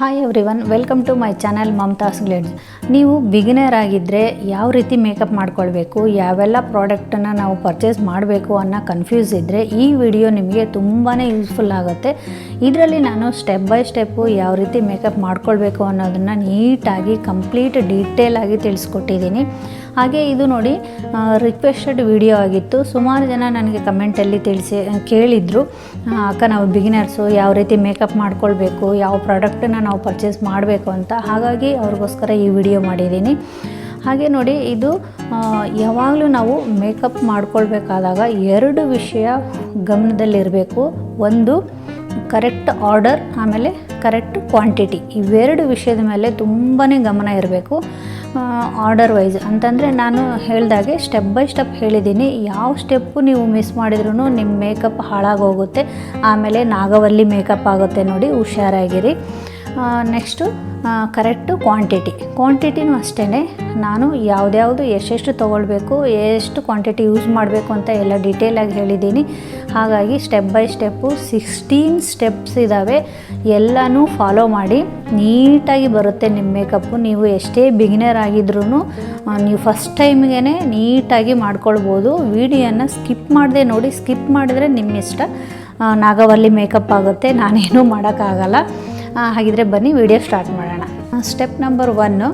Hi everyone, welcome to my channel Mamata's glades. ನೀವು beginner ಆಗಿದ್ದರೆ ಯಾವ ರೀತಿ ಮೇಕಪ್ ಮಾಡ್ಕೊಳ್ಬೇಕು, ಯಾವೆಲ್ಲ ಪ್ರಾಡಕ್ಟನ್ನು ನಾವು ಪರ್ಚೇಸ್ ಮಾಡಬೇಕು ಅನ್ನೋ ಕನ್ಫ್ಯೂಸ್ ಇದ್ದರೆ ಈ ವಿಡಿಯೋ ನಿಮಗೆ ತುಂಬಾ ಯೂಸ್ಫುಲ್ ಆಗುತ್ತೆ. ಇದರಲ್ಲಿ ನಾನು ಸ್ಟೆಪ್ ಬೈ ಸ್ಟೆಪ್ಪು ಯಾವ ರೀತಿ ಮೇಕಪ್ ಮಾಡ್ಕೊಳ್ಬೇಕು ಅನ್ನೋದನ್ನು ನೀಟಾಗಿ ಕಂಪ್ಲೀಟ್ ಡೀಟೇಲಾಗಿ ತಿಳಿಸ್ಕೊಟ್ಟಿದ್ದೀನಿ. ಹಾಗೆ ಇದು ನೋಡಿ ರಿಕ್ವೆಸ್ಟೆಡ್ ವಿಡಿಯೋ ಆಗಿತ್ತು. ಸುಮಾರು ಜನ ನನಗೆ ಕಮೆಂಟಲ್ಲಿ ಕೇಳಿದರು, ಅಕ್ಕ ನಾವು ಬಿಗಿನರ್ಸು ಯಾವ ರೀತಿ ಮೇಕಪ್ ಮಾಡ್ಕೊಳ್ಬೇಕು, ಯಾವ ಪ್ರಾಡಕ್ಟನ್ನು ನಾವು ಪರ್ಚೇಸ್ ಮಾಡಬೇಕು ಅಂತ. ಹಾಗಾಗಿ ಅವ್ರಿಗೋಸ್ಕರ ಈ ವಿಡಿಯೋ ಮಾಡಿದ್ದೀನಿ. ಹಾಗೆ ನೋಡಿ, ಇದು ಯಾವಾಗಲೂ ನಾವು ಮೇಕಪ್ ಮಾಡ್ಕೊಳ್ಬೇಕಾದಾಗ ಎರಡು ವಿಷಯ ಗಮನದಲ್ಲಿರಬೇಕು. ಒಂದು ಕರೆಕ್ಟ್ ಆರ್ಡರ್, ಆಮೇಲೆ ಕರೆಕ್ಟ್ ಕ್ವಾಂಟಿಟಿ. ಇವೆರಡು ವಿಷಯದ ಮೇಲೆ ತುಂಬಾ ಗಮನ ಇರಬೇಕು. ಆರ್ಡರ್ ವೈಸ್ ಅಂತಂದರೆ ನಾನು ಹೇಳಿದಾಗೆ ಸ್ಟೆಪ್ ಬೈ ಸ್ಟೆಪ್ ಹೇಳಿದ್ದೀನಿ. ಯಾವ ಸ್ಟೆಪ್ಪು ನೀವು ಮಿಸ್ ಮಾಡಿದ್ರೂ ನಿಮ್ಮ ಮೇಕಪ್ ಹಾಳಾಗೋಗುತ್ತೆ, ಆಮೇಲೆ ನಾಗವಲ್ಲಿ ಮೇಕಪ್ ಆಗುತ್ತೆ. ನೋಡಿ, ಹುಷಾರಾಗಿರಿ. ನೆಕ್ಸ್ಟು ಕರೆಕ್ಟು ಕ್ವಾಂಟಿಟಿನೂ ಅಷ್ಟೇ. ನಾನು ಯಾವ್ದ್ಯಾವುದು ಎಷ್ಟೆಷ್ಟು ತೊಗೊಳ್ಬೇಕು, ಎಷ್ಟು ಕ್ವಾಂಟಿಟಿ ಯೂಸ್ ಮಾಡಬೇಕು ಅಂತ ಎಲ್ಲ ಡೀಟೇಲಾಗಿ ಹೇಳಿದ್ದೀನಿ. ಹಾಗಾಗಿ ಸ್ಟೆಪ್ ಬೈ ಸ್ಟೆಪ್ಪು 16 ಸ್ಟೆಪ್ಸ್ ಇದ್ದಾವೆ. ಎಲ್ಲನೂ ಫಾಲೋ ಮಾಡಿ ನೀಟಾಗಿ ಬರುತ್ತೆ ನಿಮ್ಮ ಮೇಕಪ್ಪು. ನೀವು ಎಷ್ಟೇ ಬಿಗಿನರ್ ಆಗಿದ್ರೂ ನೀವು ಫಸ್ಟ್ ಟೈಮ್ಗೆ ನೀಟಾಗಿ ಮಾಡ್ಕೊಳ್ಬೋದು. ವಿಡಿಯೋನ ಸ್ಕಿಪ್ ಮಾಡದೆ ನೋಡಿ. ಸ್ಕಿಪ್ ಮಾಡಿದರೆ ನಿಮ್ಮ ಇಷ್ಟ, ನಾಗವಲ್ಲಿ ಮೇಕಪ್ ಆಗುತ್ತೆ, ನಾನೇನೂ ಮಾಡೋಕ್ಕಾಗಲ್ಲ. ಹಾಗಿದ್ರೆ ಬನ್ನಿ ವಿಡಿಯೋ ಸ್ಟಾರ್ಟ್ ಮಾಡೋಣ. Step number 1,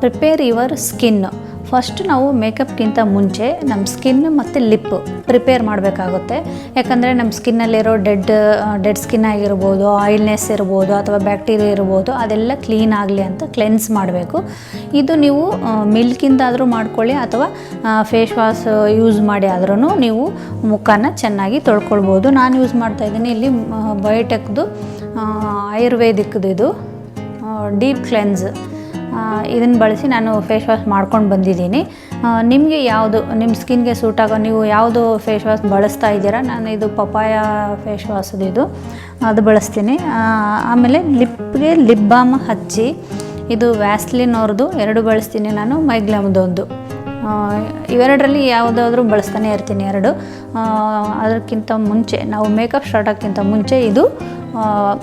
prepare your skin. First ನಾವು ಮೇಕಪ್ಗಿಂತ ಮುಂಚೆ ನಮ್ಮ ಸ್ಕಿನ್ ಮತ್ತು ಲಿಪ್ ಪ್ರಿಪೇರ್ ಮಾಡಬೇಕಾಗುತ್ತೆ. ಯಾಕಂದರೆ ನಮ್ಮ ಸ್ಕಿನ್ನಲ್ಲಿರೋ ಡೆಡ್ ಸ್ಕಿನ್ ಆಗಿರ್ಬೋದು, ಆಯಿಲ್ನೆಸ್ ಇರ್ಬೋದು, ಅಥವಾ ಬ್ಯಾಕ್ಟೀರಿಯಾ ಇರ್ಬೋದು, ಅದೆಲ್ಲ ಕ್ಲೀನ್ ಆಗಲಿ ಅಂತ ಕ್ಲೆನ್ಸ್ ಮಾಡಬೇಕು. ಇದು ನೀವು ಮಿಲ್ಕಿಂದಾದರೂ ಮಾಡ್ಕೊಳ್ಳಿ ಅಥವಾ ಫೇಸ್ ವಾಶ್ ಯೂಸ್ ಮಾಡಿ ಆದ್ರೂ ನೀವು ಮುಖನ ಚೆನ್ನಾಗಿ ತೊಳ್ಕೊಳ್ಬೋದು. ನಾನು ಯೂಸ್ ಮಾಡ್ತಾಯಿದ್ದೀನಿ ಇಲ್ಲಿ ಬಯೋಟೆಕ್ದು ಆಯುರ್ವೇದಿಕ್ದು ಇದು ಡೀಪ್ ಕ್ಲೆನ್ಸ್. ಇದನ್ನು ಬಳಸಿ ನಾನು ಫೇಸ್ ವಾಶ್ ಮಾಡ್ಕೊಂಡು ಬಂದಿದ್ದೀನಿ. ನಿಮಗೆ ಯಾವುದು ನಿಮ್ಮ ಸ್ಕಿನ್ಗೆ ಸೂಟ್ ಆಗೋ, ನೀವು ಯಾವುದು ಫೇಸ್ ವಾಶ್ ಬಳಸ್ತಾ ಇದ್ದೀರಾ. ನಾನು ಇದು ಪಪಾಯ ಫೇಸ್ ವಾಶ್ದು ಇದು ಅದು ಬಳಸ್ತೀನಿ. ಆಮೇಲೆ ಲಿಪ್ಗೆ ಲಿಪ್ ಬಾಮ್ ಹಚ್ಚಿ, ಇದು ವ್ಯಾಸ್ಲಿನ್ ಅವ್ರದ್ದು 2 ಬಳಸ್ತೀನಿ ನಾನು, ಮೈಗ್ಲಾಮ್ದೊಂದು. ಇವೆರಡರಲ್ಲಿ ಯಾವುದಾದ್ರೂ ಬಳಸ್ತಾನೆ ಇರ್ತೀನಿ 2. ಅದಕ್ಕಿಂತ ಮುಂಚೆ ನಾವು ಮೇಕಪ್ ಸ್ಟಾರ್ಟ್ ಆಗೋಕ್ಕಿಂತ ಮುಂಚೆ ಇದು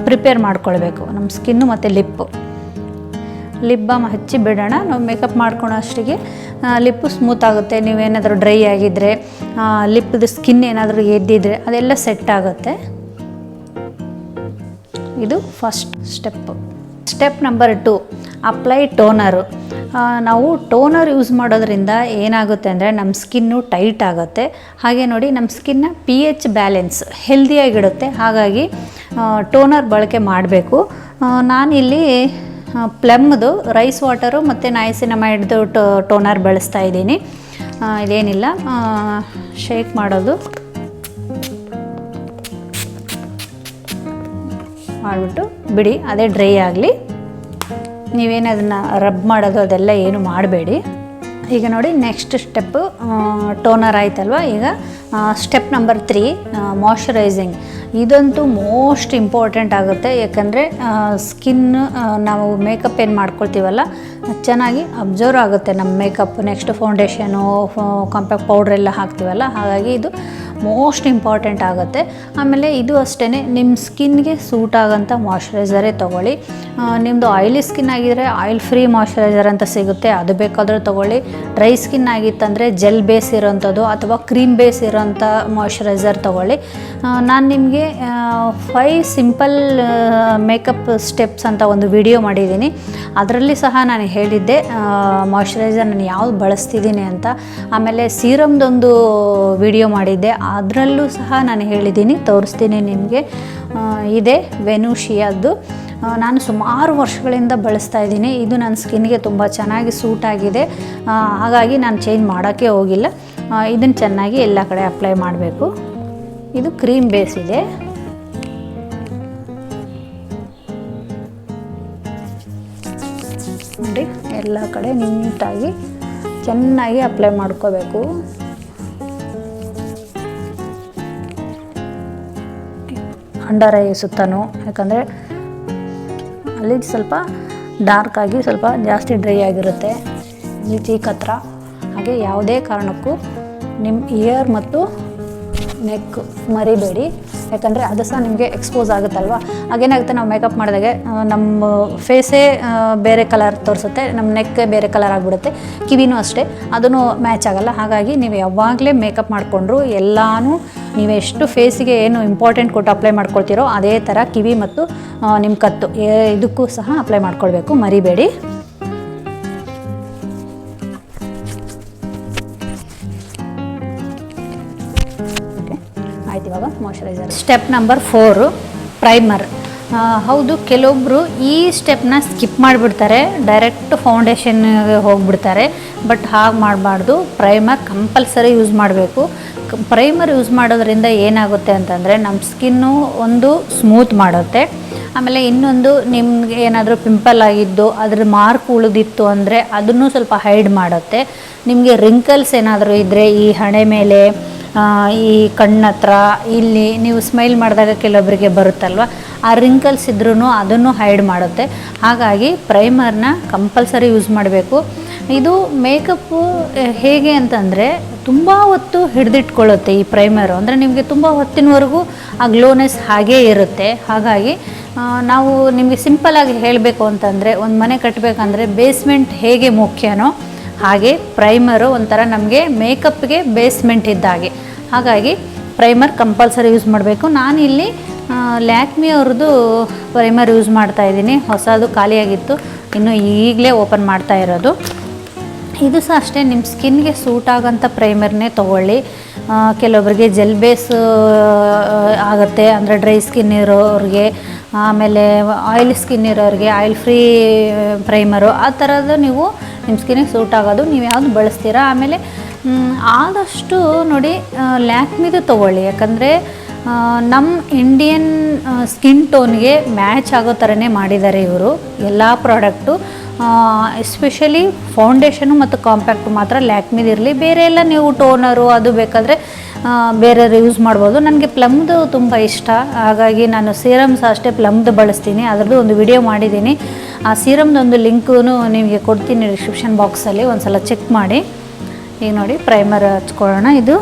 ಪ್ರಿಪೇರ್ ಮಾಡ್ಕೊಳ್ಬೇಕು. ನಮ್ಮ ಸ್ಕಿನ್ನು ಮತ್ತು ಲಿಪ್ ಬಾಮ್ ಹಚ್ಚಿ ಬಿಡೋಣ. ನಾವು ಮೇಕಪ್ ಮಾಡ್ಕೊಳೋ ಅಷ್ಟಿಗೆ ಲಿಪ್ಪು ಸ್ಮೂತ್ ಆಗುತ್ತೆ. ನೀವೇನಾದರೂ ಡ್ರೈ ಆಗಿದ್ದರೆ, ಲಿಪ್ದು ಸ್ಕಿನ್ ಏನಾದರೂ ಎದ್ದಿದ್ರೆ ಅದೆಲ್ಲ ಸೆಟ್ ಆಗುತ್ತೆ. ಇದು first step. Step number 2, apply toner. ನಾವು ಟೋನರ್ ಯೂಸ್ ಮಾಡೋದ್ರಿಂದ ಏನಾಗುತ್ತೆ ಅಂದರೆ ನಮ್ಮ ಸ್ಕಿನ್ನು ಟೈಟ್ ಆಗುತ್ತೆ. ಹಾಗೆ ನೋಡಿ, ನಮ್ಮ ಸ್ಕಿನ್ನ pH ಬ್ಯಾಲೆನ್ಸ್ ಹೆಲ್ದಿಯಾಗಿಡುತ್ತೆ. ಹಾಗಾಗಿ ಟೋನರ್ ಬಳಕೆ ಮಾಡಬೇಕು. ನಾನಿಲ್ಲಿ ಪ್ಲಮ್ದು ರೈಸ್ ವಾಟರು ಮತ್ತು ನೈಸಿನಮೈಡ್ದು ಟೋನರ್ ಬಳಸ್ತಾ ಇದ್ದೀನಿ. ಇದೇನಿಲ್ಲ, ಶೇಕ್ ಮಾಡೋದು ಮಾಡಿಬಿಟ್ಟು ಬಿಡಿ, ಅದೇ ಡ್ರೈ ಆಗಲಿ. ನೀವೇನು ಅದನ್ನು ರಬ್ ಮಾಡೋದು ಅದೆಲ್ಲ ಏನು ಮಾಡಬೇಡಿ. ಈಗ ನೋಡಿ, ನೆಕ್ಸ್ಟ್ ಸ್ಟೆಪ್ಪು ಟೋನರ್ ಆಯ್ತಲ್ವ. ಈಗ ಸ್ಟೆಪ್ ನಂಬರ್ 3, ಮಾಯ್ಶ್ಚರೈಸಿಂಗ್. ಇದಂತೂ ಮೋಸ್ಟ್ ಇಂಪಾರ್ಟೆಂಟ್ ಆಗುತ್ತೆ. ಯಾಕಂದರೆ ಸ್ಕಿನ್ ನಾವು ಮೇಕಪ್ ಏನು ಮಾಡ್ಕೊಳ್ತೀವಲ್ಲ ಚೆನ್ನಾಗಿ ಅಬ್ಸರ್ವ್ ಆಗುತ್ತೆ ನಮ್ಮ ಮೇಕಪ್. ನೆಕ್ಸ್ಟ್ ಫೌಂಡೇಶನು, ಕಾಂಪ್ಯಾಕ್ಟ್ ಪೌಡ್ರೆಲ್ಲ ಹಾಕ್ತೀವಲ್ಲ, ಹಾಗಾಗಿ ಇದು ಮೋಸ್ಟ್ ಇಂಪಾರ್ಟೆಂಟ್ ಆಗುತ್ತೆ. ಆಮೇಲೆ ಇದು ಅಷ್ಟೇ, ನಿಮ್ಮ ಸ್ಕಿನ್ಗೆ ಸೂಟ್ ಆಗೋಂಥ ಮಾಯ್ಶ್ಚರೈಸರೇ ತೊಗೊಳ್ಳಿ. ನಿಮ್ಮದು ಆಯಿಲಿ ಸ್ಕಿನ್ ಆಗಿದ್ದರೆ ಆಯಿಲ್ ಫ್ರೀ ಮಾಯ್ಶ್ಚರೈಸರ್ ಅಂತ ಸಿಗುತ್ತೆ, ಅದು ಬೇಕಾದರೂ ತೊಗೊಳ್ಳಿ. ಡ್ರೈ ಸ್ಕಿನ್ ಆಗಿತ್ತಂದರೆ ಜೆಲ್ ಬೇಸ್ ಇರೋಂಥದ್ದು ಅಥವಾ ಕ್ರೀಮ್ ಬೇಸ್ ಇರೋಂಥ ಮಾಯ್ಶ್ಚರೈಸರ್ ತೊಗೊಳ್ಳಿ. ನಾನು ನಿಮಗೆ 5 ಸಿಂಪಲ್ ಮೇಕಪ್ ಸ್ಟೆಪ್ಸ್ ಅಂತ ಒಂದು ವಿಡಿಯೋ ಮಾಡಿದ್ದೀನಿ. ಅದರಲ್ಲಿ ಸಹ ನಾನು ಹೇಳಿದ್ದೆ ಮಾಯ್ಶ್ಚರೈಸರ್ ನಾನು ಯಾವುದು ಬಳಸ್ತಿದ್ದೀನಿ ಅಂತ. ಆಮೇಲೆ ಸೀರಮ್ದೊಂದು ವಿಡಿಯೋ ಮಾಡಿದ್ದೆ, ಅದರಲ್ಲೂ ಸಹ ನಾನು ಹೇಳಿದ್ದೀನಿ, ತೋರಿಸ್ತೀನಿ ನಿಮಗೆ. ಇದೆ ವೆನುಷಿಯಾದ್ದು. ನಾನು ಸುಮಾರು ವರ್ಷಗಳಿಂದ ಬಳಸ್ತಾ ಇದ್ದೀನಿ. ಇದು ನನ್ನ ಸ್ಕಿನ್ಗೆ ತುಂಬ ಚೆನ್ನಾಗಿ ಸೂಟ್ ಆಗಿದೆ. ಹಾಗಾಗಿ ನಾನು ಚೇಂಜ್ ಮಾಡೋಕ್ಕೆ ಹೋಗಿಲ್ಲ. ಇದನ್ನು ಚೆನ್ನಾಗಿ ಎಲ್ಲ ಕಡೆ ಅಪ್ಲೈ ಮಾಡಬೇಕು. ಇದು ಕ್ರೀಮ್ ಬೇಸ್ ಇದೆ. ನೋಡಿ, ಎಲ್ಲ ಕಡೆ ನೀಟಾಗಿ ಚೆನ್ನಾಗಿ ಅಪ್ಲೈ ಮಾಡ್ಕೋಬೇಕು. ಅಂಡರ್ ಐ ಸುತ್ತನೂ, ಯಾಕಂದರೆ ಅಲ್ಲಿ ಸ್ವಲ್ಪ ಡಾರ್ಕ್ ಆಗಿ ಸ್ವಲ್ಪ ಜಾಸ್ತಿ ಡ್ರೈ ಆಗಿರುತ್ತೆ. ಇಲ್ಲಿ ಚೀಕ್ ಹತ್ರ. ಹಾಗೆ ಯಾವುದೇ ಕಾರಣಕ್ಕೂ ನಿಮ್ಮ ಇಯರ್ ಮತ್ತು ನೆಕ್ ಮರಿಬೇಡಿ. ಯಾಕಂದರೆ ಅದು ಸಹ ನಿಮಗೆ ಎಕ್ಸ್ಪೋಸ್ ಆಗುತ್ತಲ್ವ. ಹಾಗೇನಾಗುತ್ತೆ, ನಾವು ಮೇಕಪ್ ಮಾಡಿದಾಗೆ ನಮ್ಮ ಫೇಸೇ ಬೇರೆ ಕಲರ್ ತೋರಿಸುತ್ತೆ, ನಮ್ಮ ನೆಕ್ ಬೇರೆ ಕಲರ್ ಆಗಿಬಿಡುತ್ತೆ, ಕಿವಿನೂ ಅಷ್ಟೇ, ಅದನ್ನು ಮ್ಯಾಚ್ ಆಗೋಲ್ಲ. ಹಾಗಾಗಿ ನೀವು ಯಾವಾಗಲೇ ಮೇಕಪ್ ಮಾಡಿಕೊಂಡ್ರು ಎಲ್ಲನೂ ನೀವು ಎಷ್ಟು ಫೇಸಿಗೆ ಏನು ಇಂಪಾರ್ಟೆಂಟ್ ಕೊಟ್ಟು ಅಪ್ಲೈ ಮಾಡ್ಕೊಳ್ತೀರೋ ಅದೇ ಥರ ಕಿವಿ ಮತ್ತು ನಿಮ್ಮ ಕತ್ತು ಇದಕ್ಕೂ ಸಹ ಅಪ್ಲೈ ಮಾಡ್ಕೊಳ್ಬೇಕು, ಮರಿಬೇಡಿ. ಆಯ್ತು, ಇವಾಗ ಮಾಯ್ಶ್ಚರೈಸರ್. Step number 4 primer. ಹೌದು, ಕೆಲವೊಬ್ಬರು ಈ ಸ್ಟೆಪ್ನ ಸ್ಕಿಪ್ ಮಾಡಿಬಿಡ್ತಾರೆ, ಡೈರೆಕ್ಟ್ ಫೌಂಡೇಶನ್ಗೆ ಹೋಗಿಬಿಡ್ತಾರೆ. ಬಟ್ ಹಾಗೆ ಮಾಡಬಾರ್ದು, ಪ್ರೈಮರ್ ಕಂಪಲ್ಸರಿ ಯೂಸ್ ಮಾಡಬೇಕು. ಪ್ರೈಮರ್ ಯೂಸ್ ಮಾಡೋದ್ರಿಂದ ಏನಾಗುತ್ತೆ ಅಂತಂದರೆ ನಮ್ಮ ಸ್ಕಿನ್ನು ಒಂದು ಸ್ಮೂತ್ ಮಾಡುತ್ತೆ. ಆಮೇಲೆ ಇನ್ನೊಂದು, ನಿಮಗೆ ಏನಾದರೂ ಪಿಂಪಲ್ ಆಗಿದ್ದು ಅದ್ರ ಮಾರ್ಕ್ ಉಳಿದಿತ್ತು ಅಂದರೆ ಅದನ್ನು ಸ್ವಲ್ಪ ಹೈಡ್ ಮಾಡುತ್ತೆ. ನಿಮಗೆ ರಿಂಕಲ್ಸ್ ಏನಾದರೂ ಇದ್ದರೆ ಈ ಹಣೆ ಮೇಲೆ, ಈ ಕಣ್ಣತ್ರ, ಇಲ್ಲಿ ನೀವು ಸ್ಮೈಲ್ ಮಾಡಿದಾಗ ಕೆಲವೊಬ್ಬರಿಗೆ ಬರುತ್ತಲ್ವ, ಆ ರಿಂಕಲ್ಸ್ ಇದ್ರೂ ಅದನ್ನು ಹೈಡ್ ಮಾಡುತ್ತೆ. ಹಾಗಾಗಿ ಪ್ರೈಮರ್ನ ಕಂಪಲ್ಸರಿ ಯೂಸ್ ಮಾಡಬೇಕು. ಇದು ಮೇಕಪ್ಪು ಹೇಗೆ ಅಂತಂದರೆ ತುಂಬ ಹೊತ್ತು ಹಿಡಿದಿಟ್ಕೊಳ್ಳುತ್ತೆ ಈ ಪ್ರೈಮರು. ಅಂದರೆ ನಿಮಗೆ ತುಂಬ ಹೊತ್ತಿನವರೆಗೂ ಆ ಗ್ಲೋನೆಸ್ ಹಾಗೇ ಇರುತ್ತೆ. ಹಾಗಾಗಿ ನಾವು ನಿಮಗೆ ಸಿಂಪಲ್ಲಾಗಿ ಹೇಳಬೇಕು ಅಂತಂದರೆ, ಒಂದು ಮನೆ ಕಟ್ಟಬೇಕಂದ್ರೆ ಬೇಸ್ಮೆಂಟ್ ಹೇಗೆ ಮುಖ್ಯನೋ ಹಾಗೆ ಪ್ರೈಮರು ಒಂಥರ ನಮಗೆ ಮೇಕಪ್ಗೆ ಬೇಸ್ಮೆಂಟ್ ಇದ್ದಾಗೆ. ಹಾಗಾಗಿ ಪ್ರೈಮರ್ ಕಂಪಲ್ಸರಿ ಯೂಸ್ ಮಾಡಬೇಕು. ನಾನಿಲ್ಲಿ ಲ್ಯಾಕ್ಮಿ ಅವ್ರದ್ದು ಪ್ರೈಮರ್ ಯೂಸ್ ಮಾಡ್ತಾಯಿದ್ದೀನಿ. ಹೊಸದು ಖಾಲಿಯಾಗಿತ್ತು, ಇನ್ನು ಈಗಲೇ ಓಪನ್ ಮಾಡ್ತಾ ಇರೋದು. ಇದು ಸಹ ಅಷ್ಟೇ, ನಿಮ್ಮ ಸ್ಕಿನ್ಗೆ ಸೂಟ್ ಆಗೋಂಥ ಪ್ರೈಮರ್ನೇ ತೊಗೊಳ್ಳಿ. ಕೆಲವೊಬ್ಬರಿಗೆ ಜೆಲ್ ಬೇಸ್ ಆಗುತ್ತೆ, ಅಂದರೆ ಡ್ರೈ ಸ್ಕಿನ್ ಇರೋರಿಗೆ, ಆಮೇಲೆ ಆಯಿಲ್ ಸ್ಕಿನ್ ಇರೋರಿಗೆ ಆಯಿಲ್ ಫ್ರೀ ಪ್ರೈಮರು, ಆ ಥರದ್ದು ನೀವು ನಿಮ್ಮ ಸ್ಕಿನ್ನಿಗೆ ಸೂಟ್ ಆಗೋದು ನೀವು ಯಾವುದು ಬಳಸ್ತೀರಾ. ಆಮೇಲೆ ಆದಷ್ಟು ನೋಡಿ ಲ್ಯಾಕ್ಮಿದು ತೊಗೊಳ್ಳಿ, ಯಾಕಂದರೆ ನಮ್ಮ ಇಂಡಿಯನ್ ಸ್ಕಿನ್ ಟೋನ್ಗೆ ಮ್ಯಾಚ್ ಆಗೋ ಥರನೇ ಮಾಡಿದ್ದಾರೆ ಇವರು ಎಲ್ಲ ಪ್ರಾಡಕ್ಟು. ಎಸ್ಪೆಷಲಿ ಫೌಂಡೇಶನು ಮತ್ತು ಕಾಂಪ್ಯಾಕ್ಟು ಮಾತ್ರ ಲ್ಯಾಕ್ಮಿದಿರಲಿ. ಬೇರೆ ಎಲ್ಲ ನೀವು ಟೋನರು ಅದು ಬೇಕಾದರೆ ಬೇರೆ ಯೂಸ್ ಮಾಡ್ಬೋದು. ನನಗೆ ಪ್ಲಮ್ದು ತುಂಬ ಇಷ್ಟ, ಹಾಗಾಗಿ ನಾನು ಸೀರಮ್ಸ್ ಅಷ್ಟೇ ಪ್ಲಮ್ದು ಬಳಸ್ತೀನಿ. ಅದರದ್ದು ಒಂದು ವಿಡಿಯೋ ಮಾಡಿದ್ದೀನಿ, ಆ ಸೀರಮ್ದೊಂದು ಲಿಂಕು ನಿಮಗೆ ಕೊಡ್ತೀನಿ ಡಿಸ್ಕ್ರಿಪ್ಷನ್ ಬಾಕ್ಸಲ್ಲಿ, ಒಂದು ಸಲ ಚೆಕ್ ಮಾಡಿ. ಈಗ ನೋಡಿ ಪ್ರೈಮರ್ ಹಚ್ಕೊಳ್ಳೋಣ. ಇದು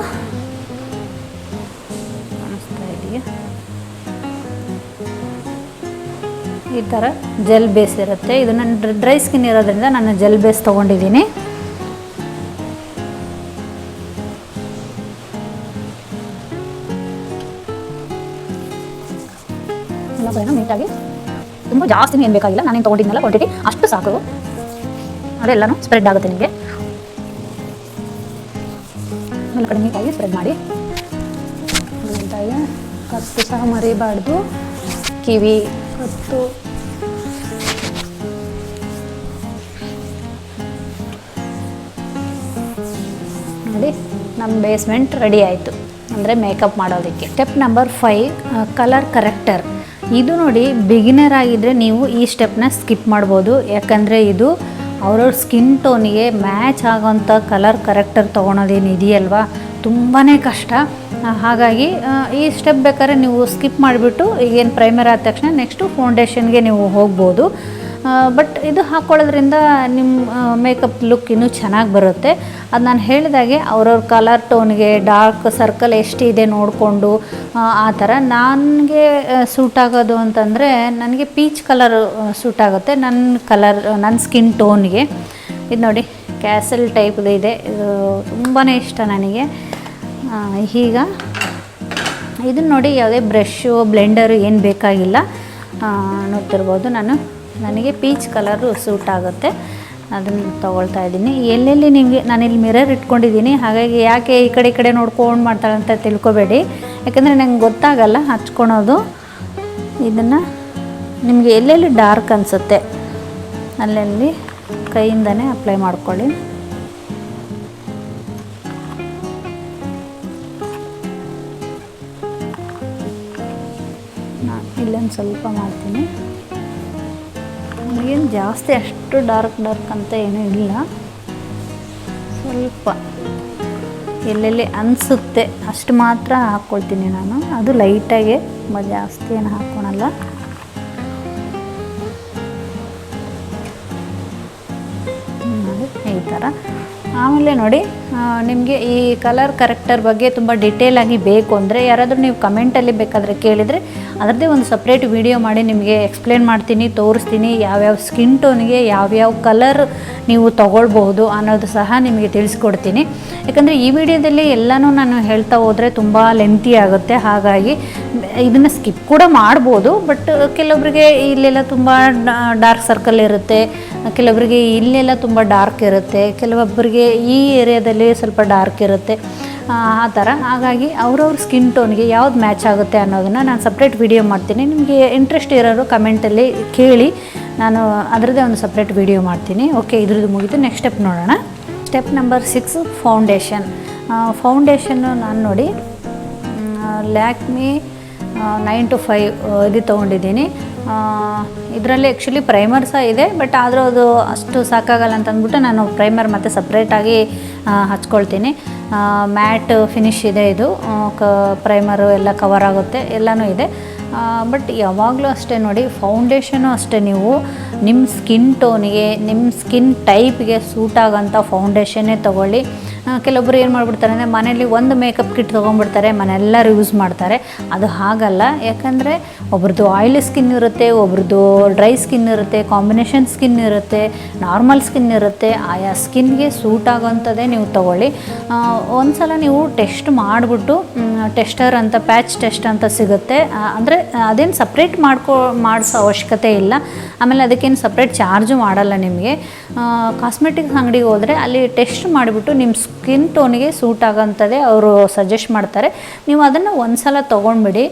ಕಾಣಿಸ್ತಾ ಇದೆಯಾ, ಈ ಥರ ಜೆಲ್ ಬೇಸ್ ಇರುತ್ತೆ. ಇದು ನನ್ನ ಡ್ರೈ ಸ್ಕಿನ್ ಇರೋದ್ರಿಂದ ನಾನು ಜೆಲ್ ಬೇಸ್ ತೊಗೊಂಡಿದ್ದೀನಿ. ಎಲ್ಲ ಕಡೆನೂ ನೀಟಾಗಿ, ತುಂಬ ಜಾಸ್ತಿ ಏನು ಬೇಕಾಗಿಲ್ಲ, ನಾನೇನು ತೊಗೊಂಡಿದ್ನಲ್ಲ ಕ್ವಾಂಟಿಟಿ ಅಷ್ಟು ಸಾಕು, ಅದೆಲ್ಲನೂ ಸ್ಪ್ರೆಡ್ ಆಗುತ್ತೆ ನಿಮಗೆ. ಎಲ್ಲ ಕಡೆ ನೀಟಾಗಿ ಸ್ಪ್ರೆಡ್ ಮಾಡಿ. ನೀಟಾಗಿ ಕತ್ತು ಸಹ ಮರಿಬಾರ್ದು, ಕಿವಿ, ಕತ್ತು. ನೋಡಿ ನಮ್ಮ ಬೇಸ್ಮೆಂಟ್ ರೆಡಿ ಆಯಿತು, ಅಂದರೆ ಮೇಕಪ್ ಮಾಡೋದಕ್ಕೆ. Step number 5 colour corrector. ಇದು ನೋಡಿ ಬಿಗಿನರ್ ಆಗಿದ್ದರೆ ನೀವು ಈ ಸ್ಟೆಪ್ನ ಸ್ಕಿಪ್ ಮಾಡ್ಬೋದು, ಯಾಕಂದರೆ ಇದು ಅವ್ರವ್ರ ಸ್ಕಿನ್ ಟೋನಿಗೆ ಮ್ಯಾಚ್ ಆಗೋಂಥ ಕಲರ್ ಕರೆಕ್ಟರ್ ತೊಗೊಳೋದೇನು ಇದೆಯಲ್ವ, ತುಂಬಾ ಕಷ್ಟ. ಹಾಗಾಗಿ ಈ ಸ್ಟೆಪ್ ಬೇಕಾದ್ರೆ ನೀವು ಸ್ಕಿಪ್ ಮಾಡಿಬಿಟ್ಟು ಈಗೇನು ಪ್ರೈಮರ್ ಆದ ತಕ್ಷಣ ನೆಕ್ಸ್ಟು ಫೌಂಡೇಶನ್ಗೆ ನೀವು ಹೋಗ್ಬೋದು. ಬಟ್ ಇದು ಹಾಕ್ಕೊಳ್ಳೋದ್ರಿಂದ ನಿಮ್ಮ ಮೇಕಪ್ ಲುಕ್ ಇನ್ನೂ ಚೆನ್ನಾಗಿ ಬರುತ್ತೆ. ಅದು ನಾನು ಹೇಳಿದಾಗೆ ಅವ್ರವ್ರ ಕಲರ್ ಟೋನ್ಗೆ ಡಾರ್ಕ್ ಸರ್ಕಲ್ ಎಷ್ಟಿದೆ ನೋಡಿಕೊಂಡು ಆ ಥರ. ನನಗೆ ಸೂಟ್ ಆಗೋದು ಅಂತಂದರೆ ನನಗೆ ಪೀಚ್ ಕಲರ್ ಸೂಟ್ ಆಗುತ್ತೆ, ನನ್ನ ಸ್ಕಿನ್ ಟೋನ್ಗೆ. ಇದು ನೋಡಿ ಕ್ಯಾಸಲ್ ಟೈಪ್ದು ಇದೆ, ಇದು ತುಂಬಾ ಇಷ್ಟ ನನಗೆ. ಈಗ ಇದನ್ನು ನೋಡಿ ಯಾವುದೇ ಬ್ರಷು ಬ್ಲೆಂಡರು ಏನು ಬೇಕಾಗಿಲ್ಲ, ನೋಡ್ತಿರ್ಬೋದು. ನನಗೆ ಪೀಚ್ ಕಲರು ಸೂಟ್ ಆಗುತ್ತೆ, ಅದನ್ನು ತೊಗೊಳ್ತಾ ಇದ್ದೀನಿ. ಎಲ್ಲೆಲ್ಲಿ ನಿಮಗೆ ನಾನಿಲ್ಲಿ ಮಿರರ್ ಇಟ್ಕೊಂಡಿದ್ದೀನಿ, ಹಾಗಾಗಿ ಯಾಕೆ ಈ ಕಡೆ ನೋಡ್ಕೊಂಡು ಮಾಡ್ತಾಳೆ ಅಂತ ತಿಳ್ಕೊಬೇಡಿ, ಯಾಕಂದರೆ ನಂಗೆ ಗೊತ್ತಾಗಲ್ಲ ಹಚ್ಕೊಳೋದು. ಇದನ್ನು ನಿಮಗೆ ಎಲ್ಲೆಲ್ಲಿ ಡಾರ್ಕ್ ಅನಿಸುತ್ತೆ ಅಲ್ಲೆಲ್ಲಿ ಕೈಯಿಂದನೇ ಅಪ್ಲೈ ಮಾಡ್ಕೊಳ್ಳಿ. ನಾನು ಇಲ್ಲೊಂದು ಸ್ವಲ್ಪ ಮಾಡ್ತೀನಿ. ನನಗೇನು ಜಾಸ್ತಿ ಅಷ್ಟು ಡಾರ್ಕ್ ಅಂತ ಏನೂ ಇಲ್ಲ, ಸ್ವಲ್ಪ ಎಲ್ಲೆಲ್ಲಿ ಅನಿಸುತ್ತೆ ಅಷ್ಟು ಮಾತ್ರ ಹಾಕ್ಕೊಳ್ತೀನಿ ನಾನು. ಅದು ಲೈಟಾಗೆ, ತುಂಬ ಜಾಸ್ತಿ ಏನು ಹಾಕ್ಕೊಳಲ್ಲ. ಈ ಥರ ಆಮೇಲೆ ನೋಡಿ ನಿಮಗೆ ಈ ಕಲರ್ ಕರೆಕ್ಟರ್ ಬಗ್ಗೆ ತುಂಬ ಡಿಟೇಲಾಗಿ ಬೇಕು ಅಂದರೆ ಯಾರಾದರೂ ನೀವು ಕಮೆಂಟಲ್ಲಿ ಬೇಕಾದರೆ ಕೇಳಿದರೆ ಅದರದ್ದೇ ಒಂದು ಸಪ್ರೇಟ್ ವಿಡಿಯೋ ಮಾಡಿ ನಿಮಗೆ ಎಕ್ಸ್ಪ್ಲೇನ್ ಮಾಡ್ತೀನಿ, ತೋರಿಸ್ತೀನಿ ಯಾವ್ಯಾವ ಸ್ಕಿನ್ ಟೋನ್ಗೆ ಯಾವ್ಯಾವ ಕಲರ್ ನೀವು ತೊಗೊಳ್ಬಹುದು ಅನ್ನೋದು ಸಹ ನಿಮಗೆ ತಿಳಿಸ್ಕೊಡ್ತೀನಿ. ಯಾಕಂದರೆ ಈ ವಿಡಿಯೋದಲ್ಲಿ ಎಲ್ಲನೂ ನಾನು ಹೇಳ್ತಾ ಹೋದರೆ ತುಂಬ ಲೆಂತಿ ಆಗುತ್ತೆ, ಹಾಗಾಗಿ ಇದನ್ನು ಸ್ಕಿಪ್ ಕೂಡ ಮಾಡ್ಬೋದು. ಬಟ್ ಕೆಲವೊಬ್ಬರಿಗೆ ಇಲ್ಲೆಲ್ಲ ತುಂಬ ಡಾರ್ಕ್ ಸರ್ಕಲ್ ಇರುತ್ತೆ, ಕೆಲವೊಬ್ಬರಿಗೆ ಇಲ್ಲೆಲ್ಲ ತುಂಬ ಡಾರ್ಕ್ ಇರುತ್ತೆ, ಕೆಲವೊಬ್ಬರಿಗೆ ಈ ಏರಿಯಾದಲ್ಲಿ ಸ್ವಲ್ಪ ಡಾರ್ಕ್ ಇರುತ್ತೆ, ಆ ಥರ. ಹಾಗಾಗಿ ಅವ್ರವ್ರ ಸ್ಕಿನ್ ಟೋನ್ಗೆ ಯಾವ್ದು ಮ್ಯಾಚ್ ಆಗುತ್ತೆ ಅನ್ನೋದನ್ನು ನಾನು ಸಪ್ರೇಟ್ ವಿಡಿಯೋ ಮಾಡ್ತೀನಿ. ನಿಮಗೆ ಇಂಟ್ರೆಸ್ಟ್ ಇರೋರು ಕಮೆಂಟಲ್ಲಿ ಕೇಳಿ, ನಾನು ಅದರದ್ದೇ ಒಂದು ಸಪ್ರೇಟ್ ವಿಡಿಯೋ ಮಾಡ್ತೀನಿ. ಓಕೆ, ಇದ್ರದ್ದು ಮುಗಿದು ನೆಕ್ಸ್ಟ್ ಸ್ಟೆಪ್ ನೋಡೋಣ. Step number 6 foundation. ಫೌಂಡೇಶನ್ನು ನಾನು ನೋಡಿ ಲ್ಯಾಕ್ಮಿ 9 to 5 ಇದು ತೊಗೊಂಡಿದ್ದೀನಿ. ಇದರಲ್ಲಿ ಆ್ಯಕ್ಚುಲಿ ಪ್ರೈಮರ್ ಸಹ ಇದೆ, ಬಟ್ ಆದರೂ ಅದು ಅಷ್ಟು ಸಾಕಾಗಲ್ಲ ಅಂತ ಅಂದ್ಬಿಟ್ಟು ನಾನು ಪ್ರೈಮರ್ ಮತ್ತು ಸಪ್ರೇಟಾಗಿ ಹಚ್ಕೊಳ್ತೀನಿ. ಮ್ಯಾಟ್ ಫಿನಿಶ್ ಇದೆ ಇದು, ಪ್ರೈಮರು ಎಲ್ಲ ಕವರ್ ಆಗುತ್ತೆ, ಎಲ್ಲನೂ ಇದೆ. ಬಟ್ ಯಾವಾಗಲೂ ಅಷ್ಟೇ ನೋಡಿ, ಫೌಂಡೇಶನು ಅಷ್ಟೇ ನೀವು ನಿಮ್ಮ ಸ್ಕಿನ್ ಟೋನಿಗೆ, ನಿಮ್ಮ ಸ್ಕಿನ್ ಟೈಪ್ಗೆ ಸೂಟ್ ಆಗೋಂಥ ಫೌಂಡೇಶನ್ನೇ ತೊಗೊಳ್ಳಿ. ಕೆಲವೊಬ್ಬರು ಏನು ಮಾಡಿಬಿಡ್ತಾರೆ ಅಂದರೆ ಮನೇಲಿ ಒಂದು ಮೇಕಪ್ ಕಿಟ್ ತೊಗೊಂಡ್ಬಿಡ್ತಾರೆ, ಮನೆಯೆಲ್ಲರೂ ಯೂಸ್ ಮಾಡ್ತಾರೆ. ಅದು ಹಾಗಲ್ಲ, ಯಾಕಂದರೆ ಒಬ್ರದ್ದು ಆಯಿಲಿ ಸ್ಕಿನ್ ಇರುತ್ತೆ, ಒಬ್ರದ್ದು ಡ್ರೈ ಸ್ಕಿನ್ ಇರುತ್ತೆ, ಕಾಂಬಿನೇಷನ್ ಸ್ಕಿನ್ ಇರುತ್ತೆ, ನಾರ್ಮಲ್ ಸ್ಕಿನ್ ಇರುತ್ತೆ. ಆಯಾ ಸ್ಕಿನ್ಗೆ ಸೂಟ್ ಆಗೋವಂಥದ್ದೇ ನೀವು ತೊಗೊಳ್ಳಿ. ಒಂದು ಸಲ ನೀವು ಟೆಸ್ಟ್ ಮಾಡಿಬಿಟ್ಟು, ಟೆಸ್ಟರ್ ಅಂತ ಪ್ಯಾಚ್ ಟೆಸ್ಟ್ ಅಂತ ಸಿಗುತ್ತೆ, ಅಂದರೆ ಅದೇನು ಸಪ್ರೇಟ್ ಮಾಡಿಸೋ ಅವಶ್ಯಕತೆ ಇಲ್ಲ. ಆಮೇಲೆ ಅದಕ್ಕೇನು ಸಪ್ರೇಟ್ ಚಾರ್ಜು ಮಾಡಲ್ಲ ನಿಮಗೆ. ಕಾಸ್ಮೆಟಿಕ್ಸ್ ಅಂಗಡಿಗೆ ಹೋದರೆ ಅಲ್ಲಿ ಟೆಸ್ಟ್ ಮಾಡಿಬಿಟ್ಟು ನಿಮ್ಮ ಸ್ಕಿನ್ ಟೋನಿಗೆ ಸೂಟ್ ಆಗೋಂಥದ್ದೇ ಅವರು ಸಜೆಸ್ಟ್ ಮಾಡ್ತಾರೆ. ನೀವು ಅದನ್ನು ಒಂದು ಸಲ ತೊಗೊಂಡ್ಬಿಡಿ.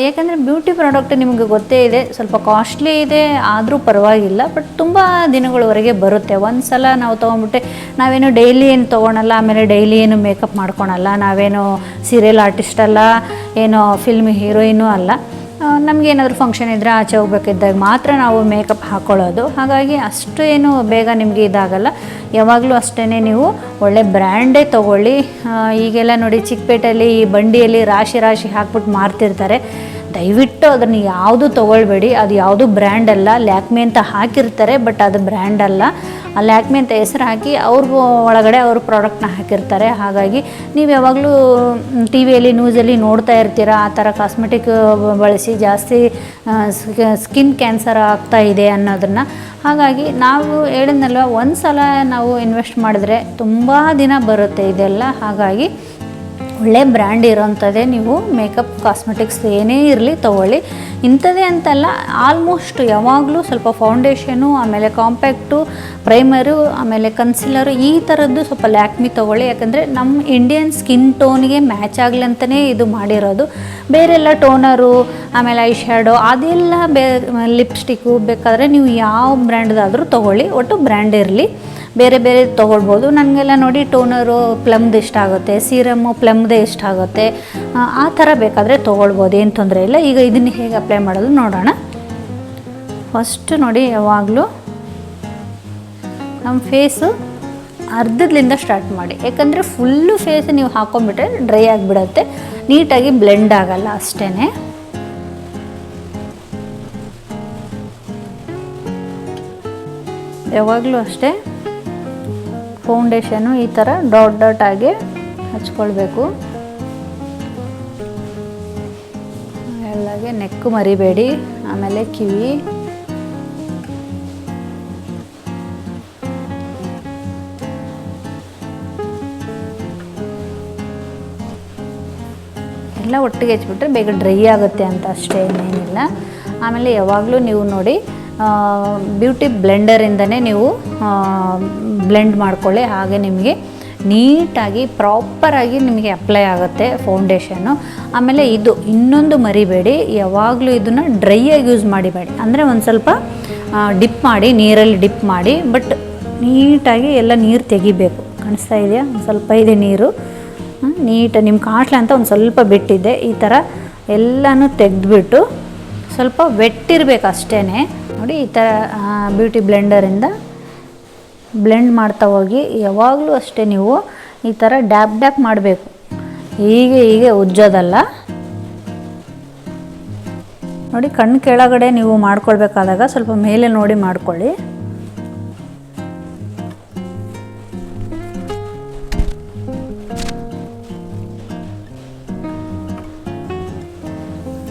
ಯಾಕಂದರೆ ಬ್ಯೂಟಿ ಪ್ರಾಡಕ್ಟ್ ನಿಮಗೆ ಗೊತ್ತೇ ಇದೆ, ಸ್ವಲ್ಪ ಕಾಸ್ಟ್ಲಿ ಇದೆ, ಆದರೂ ಪರವಾಗಿಲ್ಲ, ಬಟ್ ತುಂಬ ದಿನಗಳವರೆಗೆ ಬರುತ್ತೆ. ಒಂದು ಸಲ ನಾವು ತೊಗೊಂಡ್ಬಿಟ್ಟೆ ನಾವೇನು ಡೈಲಿ ಏನು ತೊಗೊಳಲ್ಲ, ಆಮೇಲೆ ಡೈಲಿ ಏನು ಮೇಕಪ್ ಮಾಡ್ಕೊಳಲ್ಲ, ನಾವೇನು ಸೀರಿಯಲ್ ಆರ್ಟಿಸ್ಟ್ ಅಲ್ಲ, ಏನೋ ಫಿಲ್ಮ್ ಹೀರೋಯಿನೂ ಅಲ್ಲ. ನಮಗೇನಾದರೂ ಫಂಕ್ಷನ್ ಇದ್ದರೆ ಆಚೆ ಹೋಗ್ಬೇಕಿದ್ದಾಗ ಮಾತ್ರ ನಾವು ಮೇಕಪ್ ಹಾಕ್ಕೊಳ್ಳೋದು. ಹಾಗಾಗಿ ಅಷ್ಟು ಏನು ಬೇಗ ನಿಮಗೆ ಇದಾಗಲ್ಲ. ಯಾವಾಗಲೂ ಅಷ್ಟೇ ನೀವು ಒಳ್ಳೆ ಬ್ರ್ಯಾಂಡೇ ತೊಗೊಳ್ಳಿ. ಈಗೆಲ್ಲ ನೋಡಿ ಚಿಕ್ಕಪೇಟೆಯಲ್ಲಿ ಈ ಬಂಡಿಯಲ್ಲಿ ರಾಶಿ ರಾಶಿ ಹಾಕ್ಬಿಟ್ಟು ಮಾರ್ತಿರ್ತಾರೆ. ದಯವಿಟ್ಟು ಅದನ್ನು ಯಾವುದು ತೊಗೊಳ್ಬೇಡಿ, ಅದು ಯಾವುದು ಬ್ರ್ಯಾಂಡ್ ಅಲ್ಲ. ಲ್ಯಾಕ್ಮಿ ಅಂತ ಹಾಕಿರ್ತಾರೆ, ಬಟ್ ಅದು ಬ್ರ್ಯಾಂಡ್ ಅಲ್ಲ. ಆ ಲ್ಯಾಕ್ಮಿ ಅಂತ ಹೆಸರು ಹಾಕಿ ಅವ್ರ ಒಳಗಡೆ ಅವ್ರ ಪ್ರಾಡಕ್ಟ್ನ ಹಾಕಿರ್ತಾರೆ. ಹಾಗಾಗಿ ನೀವು ಯಾವಾಗಲೂ ಟಿ ವಿಯಲ್ಲಿ ನ್ಯೂಸಲ್ಲಿ ನೋಡ್ತಾ ಇರ್ತೀರ, ಆ ಥರ ಕಾಸ್ಮೆಟಿಕ್ ಬಳಸಿ ಜಾಸ್ತಿ ಸ್ಕಿನ್ ಕ್ಯಾನ್ಸರ್ ಆಗ್ತಾ ಇದೆ ಅನ್ನೋದನ್ನು. ಹಾಗಾಗಿ ನಾವು ಹೇಳಿದ್ನಲ್ವ, ಒಂದು ಸಲ ನಾವು ಇನ್ವೆಸ್ಟ್ ಮಾಡಿದ್ರೆ ತುಂಬ ದಿನ ಬರುತ್ತೆ ಇದೆಲ್ಲ. ಹಾಗಾಗಿ ಒಳ್ಳೆ ಬ್ರ್ಯಾಂಡ್ ಇರೋಂಥದ್ದೇ ನೀವು ಮೇಕಪ್ ಕಾಸ್ಮೆಟಿಕ್ಸ್ ಏನೇ ಇರಲಿ ತೊಗೊಳ್ಳಿ. ಇಂಥದ್ದೇ ಅಂತಲ್ಲ, ಆಲ್ಮೋಸ್ಟ್ ಯಾವಾಗಲೂ ಸ್ವಲ್ಪ ಫೌಂಡೇಶನು, ಆಮೇಲೆ ಕಾಂಪ್ಯಾಕ್ಟು, ಪ್ರೈಮರು, ಆಮೇಲೆ ಕನ್ಸಿಲರು, ಈ ಥರದ್ದು ಸ್ವಲ್ಪ ಲ್ಯಾಕ್ಮಿ ತೊಗೊಳ್ಳಿ. ಯಾಕಂದರೆ ನಮ್ಮ ಇಂಡಿಯನ್ ಸ್ಕಿನ್ ಟೋನ್ಗೆ ಮ್ಯಾಚ್ ಆಗಲಿ ಅಂತಲೇ ಇದು ಮಾಡಿರೋದು. ಬೇರೆಲ್ಲ ಟೋನರು, ಆಮೇಲೆ ಐ ಶ್ಯಾಡೋ, ಅದೆಲ್ಲ ಲಿಪ್ಸ್ಟಿಕ್ಕು ಬೇಕಾದರೆ ನೀವು ಯಾವ ಬ್ರ್ಯಾಂಡ್ದಾದರೂ ತೊಗೊಳ್ಳಿ, ಒಟ್ಟು ಬ್ರ್ಯಾಂಡ್ ಇರಲಿ. ಬೇರೆ ಬೇರೆ ತೊಗೊಳ್ಬೋದು. ನನಗೆಲ್ಲ ನೋಡಿ ಟೋನರು ಪ್ಲಮ್ದು ಇಷ್ಟ ಆಗುತ್ತೆ, ಸೀರಮ್ಮು ಪ್ಲಮ್ದೇ ಇಷ್ಟ ಆಗುತ್ತೆ, ಆ ಥರ ಬೇಕಾದರೆ ತೊಗೊಳ್ಬೋದು, ಏನು ತೊಂದರೆ ಇಲ್ಲ. ಈಗ ಇದನ್ನು ಹೇಗೆ ಅಪ್ಲೈ ಮಾಡೋದು ನೋಡೋಣ. ಫಸ್ಟ್ ನೋಡಿ, ಯಾವಾಗಲೂ ನಮ್ಮ ಫೇಸು ಅರ್ಧದಿಂದ ಸ್ಟಾರ್ಟ್ ಮಾಡಿ. ಯಾಕಂದರೆ ಫುಲ್ಲು ಫೇಸ್ ನೀವು ಹಾಕೊಂಡ್ಬಿಟ್ರೆ ಡ್ರೈ ಆಗಿಬಿಡುತ್ತೆ, ನೀಟಾಗಿ ಬ್ಲೆಂಡ್ ಆಗಲ್ಲ ಅಷ್ಟೇ. ಯಾವಾಗಲೂ ಅಷ್ಟೇ ಫೌಂಡೇಶನು ಈ ಥರ ಡಾಟ್ ಡಾಟ್ ಆಗಿ ಹಚ್ಕೊಳ್ಬೇಕು. ಎಲ್ಲಾಗೆ ನೆಕ್ಕು ಮರಿಬೇಡಿ, ಆಮೇಲೆ ಕಿವಿ, ಎಲ್ಲ ಒಟ್ಟಿಗೆ ಹಚ್ಬಿಟ್ರೆ ಬೇಗ ಡ್ರೈ ಆಗುತ್ತೆ ಅಂತ ಅಷ್ಟೇ, ಏನೇನಿಲ್ಲ. ಆಮೇಲೆ ಯಾವಾಗಲೂ ನೀವು ನೋಡಿ ಬ್ಯೂಟಿ ಬ್ಲೆಂಡರಿಂದನೇ ನೀವು ಬ್ಲೆಂಡ್ ಮಾಡ್ಕೊಳ್ಳಿ. ಹಾಗೆ ನಿಮಗೆ ನೀಟಾಗಿ ಪ್ರಾಪರಾಗಿ ನಿಮಗೆ ಅಪ್ಲೈ ಆಗುತ್ತೆ ಫೌಂಡೇಶನ್ನು. ಆಮೇಲೆ ಇದು ಇನ್ನೊಂದು ಮರಿಬೇಡಿ, ಯಾವಾಗಲೂ ಇದನ್ನು ಡ್ರೈಯಾಗಿ ಯೂಸ್ ಮಾಡಿಬೇಡಿ. ಅಂದರೆ ಒಂದು ಸ್ವಲ್ಪ ಡಿಪ್ ಮಾಡಿ, ನೀರಲ್ಲಿ ಡಿಪ್ ಮಾಡಿ, ಬಟ್ ನೀಟಾಗಿ ಎಲ್ಲ ನೀರು ತೆಗಿಬೇಕು. ಕಾಣಿಸ್ತಾ ಇದೆಯಾ? ಒಂದು ಸ್ವಲ್ಪ ಇದೆ ನೀರು, ನೀಟಾಗಿ ನಿಮ್ಮ ಕಾಟ್ಲೆ ಅಂತ ಒಂದು ಸ್ವಲ್ಪ ಬಿಟ್ಟಿದ್ದೆ. ಈ ಥರ ಎಲ್ಲನೂ ತೆಗೆದ್ಬಿಟ್ಟು ಸ್ವಲ್ಪ ವೆಟ್ಟಿರ್ಬೇಕು ಅಷ್ಟೇ. ನೋಡಿ, ಈ ಥರ ಬ್ಯೂಟಿ ಬ್ಲೆಂಡರಿಂದ ಬ್ಲೆಂಡ್ ಮಾಡ್ತಾ ಹೋಗಿ. ಯಾವಾಗಲೂ ಅಷ್ಟೇ ನೀವು ಈ ಥರ ಡ್ಯಾಪ್ ಡ್ಯಾಪ್ ಮಾಡಬೇಕು, ಹೀಗೆ ಉಜ್ಜೋದಲ್ಲ. ನೋಡಿ, ಕಣ್ಣು ಕೆಳಗಡೆ ನೀವು ಮಾಡ್ಕೊಳ್ಬೇಕಾದಾಗ ಸ್ವಲ್ಪ ಮೇಲೆ ನೋಡಿ ಮಾಡ್ಕೊಳ್ಳಿ.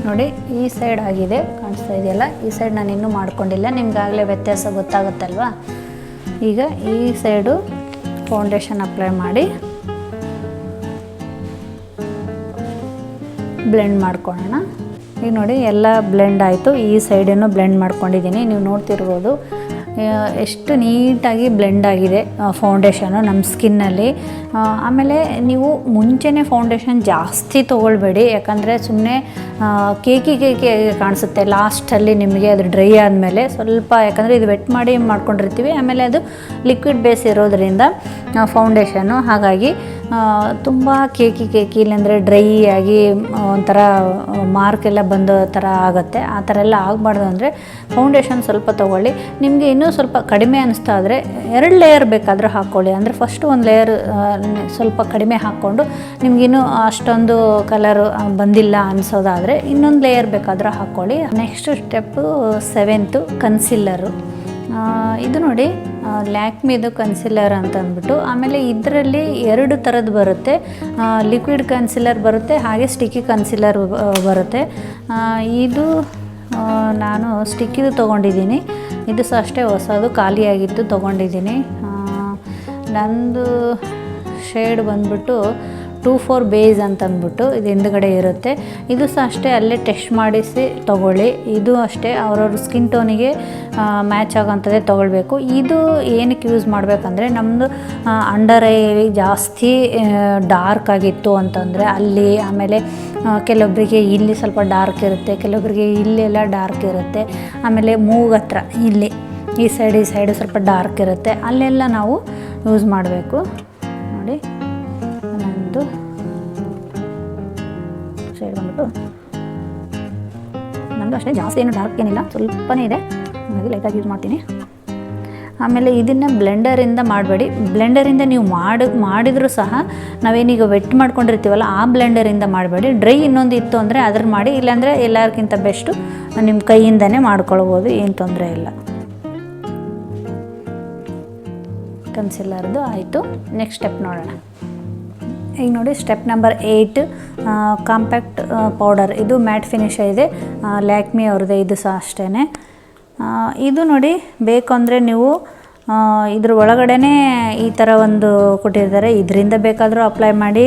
ನೋಡಿ ಈ ಸೈಡ್ ಆಗಿದೆ, ಕಾಣಿಸ್ತಾ ಇದೆಯಲ್ಲ, ಈ ಸೈಡ್ ನಾನು ಇನ್ನೂ ಮಾಡ್ಕೊಂಡಿಲ್ಲ, ನಿಮ್ಗಾಗಲೇ ವ್ಯತ್ಯಾಸ ಗೊತ್ತಾಗುತ್ತಲ್ವ. ಈಗ ಈ ಸೈಡು ಫೌಂಡೇಶನ್ ಅಪ್ಲೈ ಮಾಡಿ ಬ್ಲೆಂಡ್ ಮಾಡ್ಕೊಳ್ಳೋಣ. ಈಗ ನೋಡಿ ಎಲ್ಲ ಬ್ಲೆಂಡ್ ಆಯಿತು, ಈ ಸೈಡನ್ನು ಬ್ಲೆಂಡ್ ಮಾಡ್ಕೊಂಡಿದ್ದೀನಿ. ನೀವು ನೋಡ್ತಿರ್ಬೋದು ಎಷ್ಟು ನೀಟಾಗಿ ಬ್ಲೆಂಡ್ ಆಗಿದೆ ಫೌಂಡೇಶನು ನಮ್ಮ ಸ್ಕಿನ್ನಲ್ಲಿ. ಆಮೇಲೆ ನೀವು ಮುಂಚೆನೇ ಫೌಂಡೇಶನ್ ಜಾಸ್ತಿ ತೊಗೊಳ್ಬೇಡಿ, ಯಾಕಂದರೆ ಸುಮ್ಮನೆ ಕೇಕಿ ಕಾಣಿಸುತ್ತೆ ಲಾಸ್ಟಲ್ಲಿ ನಿಮಗೆ ಅದು ಡ್ರೈ ಆದಮೇಲೆ ಸ್ವಲ್ಪ, ಯಾಕಂದರೆ ಇದು ವೆಟ್ ಮಾಡಿ ಮಾಡ್ಕೊಂಡಿರ್ತೀವಿ, ಆಮೇಲೆ ಅದು ಲಿಕ್ವಿಡ್ ಬೇಸ್ ಇರೋದರಿಂದ ಫೌಂಡೇಶನ್ನು, ಹಾಗಾಗಿ ತುಂಬ ಕೇಕಿ ಇಲ್ಲಾಂದರೆ ಡ್ರೈ ಆಗಿ ಒಂಥರ ಮಾರ್ಕೆಲ್ಲ ಬಂದೋ ಥರ ಆಗುತ್ತೆ. ಆ ಥರ ಎಲ್ಲ ಆಗಬಾರ್ದು ಅಂದರೆ ಫೌಂಡೇಶನ್ ಸ್ವಲ್ಪ ತೊಗೊಳ್ಳಿ. ನಿಮಗೆ ಇನ್ನೂ ಸ್ವಲ್ಪ ಕಡಿಮೆ ಅನ್ನಿಸ್ತಾ ಆದರೆ 2 ಲೇಯರ್ ಬೇಕಾದರೂ ಹಾಕ್ಕೊಳ್ಳಿ. ಅಂದರೆ ಫಸ್ಟ್ ಒಂದು ಲೇಯರ್ ಸ್ವಲ್ಪ ಕಡಿಮೆ ಹಾಕ್ಕೊಂಡು ನಿಮಗಿನ್ನೂ ಅಷ್ಟೊಂದು ಕಲರು ಬಂದಿಲ್ಲ ಅನಿಸೋದಾದರೆ ಇನ್ನೊಂದು ಲೇಯರ್ ಬೇಕಾದರೂ ಹಾಕ್ಕೊಳ್ಳಿ. Next step 7th ಕನ್ಸಿಲ್ಲರು. ಇದು ನೋಡಿ ಲ್ಯಾಕ್ಮಿದು ಕನ್ಸಿಲ್ಲರ್ ಅಂತ ಅಂದ್ಬಿಟ್ಟು, ಆಮೇಲೆ ಇದರಲ್ಲಿ 2 ಥರದ್ದು ಬರುತ್ತೆ, ಲಿಕ್ವಿಡ್ ಕನ್ಸಿಲ್ಲರ್ ಬರುತ್ತೆ, ಹಾಗೆ ಸ್ಟಿಕ್ಕಿ ಕನ್ಸಿಲ್ಲರ್ ಬರುತ್ತೆ. ಇದು ನಾನು ಸ್ಟಿಕ್ಕಿದು ತೊಗೊಂಡಿದ್ದೀನಿ, ಇದು ಸಹ ಅಷ್ಟೇ ಹೊಸದು ಖಾಲಿಯಾಗಿತ್ತು ತೊಗೊಂಡಿದ್ದೀನಿ. ನಂದು ಶೇಡ್ ಬಂದ್ಬಿಟ್ಟು 24 ಬೇಸ್ ಅಂತಂದ್ಬಿಟ್ಟು ಇದು ಹಿಂದುಗಡೆ ಇರುತ್ತೆ. ಇದು ಸಹ ಅಷ್ಟೇ ಅಲ್ಲೇ ಟೆಸ್ಟ್ ಮಾಡಿಸಿ ತೊಗೊಳ್ಳಿ. ಇದು ಅಷ್ಟೇ ಅವ್ರವ್ರ ಸ್ಕಿನ್ ಟೋನಿಗೆ ಮ್ಯಾಚ್ ಆಗೋಂಥದ್ದೇ ತೊಗೊಳ್ಬೇಕು. ಇದು ಏನಕ್ಕೆ ಯೂಸ್ ಮಾಡಬೇಕಂದ್ರೆ ನಮ್ಮದು ಅಂಡರ್ ಐ ಜಾಸ್ತಿ ಡಾರ್ಕ್ ಆಗಿತ್ತು ಅಂತಂದರೆ ಅಲ್ಲಿ, ಆಮೇಲೆ ಕೆಲವೊಬ್ಬರಿಗೆ ಇಲ್ಲಿ ಸ್ವಲ್ಪ ಡಾರ್ಕ್ ಇರುತ್ತೆ, ಕೆಲವೊಬ್ಬರಿಗೆ ಇಲ್ಲೆಲ್ಲ ಡಾರ್ಕ್ ಇರುತ್ತೆ, ಆಮೇಲೆ ಮೂಗತ್ರ ಇಲ್ಲಿ ಈ ಸೈಡು ಸ್ವಲ್ಪ ಡಾರ್ಕ್ ಇರುತ್ತೆ, ಅಲ್ಲೆಲ್ಲ ನಾವು ಯೂಸ್ ಮಾಡಬೇಕು. ನೋಡಿ ನಂದು ಶೇಡ್ ಬಂದ್ಬಿಟ್ಟು ನಂದು ಅಷ್ಟೇ ಜಾಸ್ತಿ ಏನು ಡಾರ್ಕ್ ಏನಿಲ್ಲ, ಸ್ವಲ್ಪನೇ ಇದೆ, ಹಾಗಾಗಿ ಲೈಟಾಗಿ ಯೂಸ್ ಮಾಡ್ತೀನಿ. ಆಮೇಲೆ ಇದನ್ನು ಬ್ಲೆಂಡರಿಂದ ಮಾಡಬೇಡಿ. ಬ್ಲೆಂಡರಿಂದ ನೀವು ಮಾಡಿದರೂ ಸಹ ನಾವೇನೀಗ ವೆಟ್ ಮಾಡ್ಕೊಂಡಿರ್ತೀವಲ್ಲ ಆ ಬ್ಲೆಂಡರಿಂದ ಮಾಡಬೇಡಿ. ಡ್ರೈ ಇನ್ನೊಂದು ಇತ್ತು ಅಂದರೆ ಅದ್ರ ಮಾಡಿ, ಇಲ್ಲಾಂದರೆ ಎಲ್ಲರಿಗಿಂತ ಬೆಸ್ಟು ನಿಮ್ಮ ಕೈಯಿಂದನೇ ಮಾಡ್ಕೊಳ್ಬೋದು, ಏನು ತೊಂದರೆ ಇಲ್ಲ. ಕನ್ಸಿಲ್ಲರ್ದು ಆಯಿತು. ನೆಕ್ಸ್ಟ್ ಸ್ಟೆಪ್ ನೋಡೋಣ. ಈಗ ನೋಡಿ ಸ್ಟೆಪ್ ನಂಬರ್ 8 ಕಾಂಪ್ಯಾಕ್ಟ್ ಪೌಡರ್. ಇದು ಮ್ಯಾಟ್ ಫಿನಿಶ್ ಇದೆ, ಲ್ಯಾಕ್ಮಿ ಅವ್ರದ್ದೇ, ಇದು ಸಹ ಅಷ್ಟೇ. ಇದು ನೋಡಿ ಬೇಕು ಅಂದರೆ ನೀವು ಇದ್ರ ಒಳಗಡೆ ಈ ಥರ ಒಂದು ಕೊಟ್ಟಿರ್ತಾರೆ, ಇದರಿಂದ ಬೇಕಾದರೂ ಅಪ್ಲೈ ಮಾಡಿ,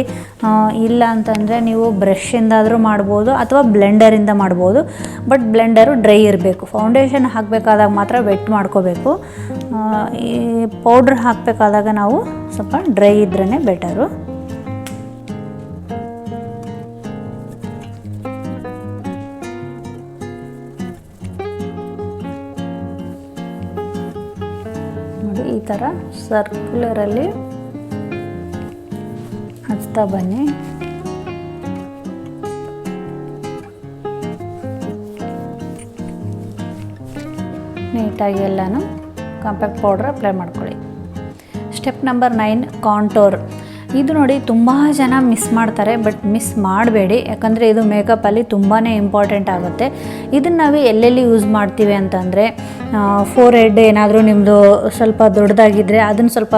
ಇಲ್ಲ ಅಂತಂದರೆ ನೀವು ಬ್ರಷಿಂದಾದರೂ ಮಾಡ್ಬೋದು ಅಥವಾ ಬ್ಲೆಂಡರಿಂದ ಮಾಡ್ಬೋದು. ಬಟ್ ಬ್ಲೆಂಡರು ಡ್ರೈ ಇರಬೇಕು. ಫೌಂಡೇಶನ್ ಹಾಕಬೇಕಾದಾಗ ಮಾತ್ರ ವೆಟ್ ಮಾಡ್ಕೋಬೇಕು. ಈ ಪೌಡ್ರ್ ಹಾಕಬೇಕಾದಾಗ ನಾವು ಸ್ವಲ್ಪ ಡ್ರೈ ಇದ್ರೇ ಬೆಟರು. ಈ ಥರ ಸರ್ಕ್ಯುಲರಲ್ಲಿ ಹಚ್ತಾ ಬನ್ನಿ. ನೀಟಾಗಿ ಎಲ್ಲನೂ ಕಾಂಪ್ಯಾಕ್ಟ್ ಪೌಡ್ರ್ ಅಪ್ಲೈ ಮಾಡ್ಕೊಳ್ಳಿ. Step number 9 contour. ಇದು ನೋಡಿ ತುಂಬ ಜನ ಮಿಸ್ ಮಾಡ್ತಾರೆ, ಬಟ್ ಮಿಸ್ ಮಾಡಬೇಡಿ, ಯಾಕಂದರೆ ಇದು ಮೇಕಪ್ಪಲ್ಲಿ ತುಂಬಾ ಇಂಪಾರ್ಟೆಂಟ್ ಆಗುತ್ತೆ. ಇದನ್ನು ನಾವು ಎಲ್ಲೆಲ್ಲಿ ಯೂಸ್ ಮಾಡ್ತೀವಿ ಅಂತಂದರೆ, ಫೋರ್ ಹೆಡ್ ಏನಾದರೂ ನಿಮ್ಮದು ಸ್ವಲ್ಪ ದೊಡ್ಡದಾಗಿದ್ದರೆ ಅದನ್ನು ಸ್ವಲ್ಪ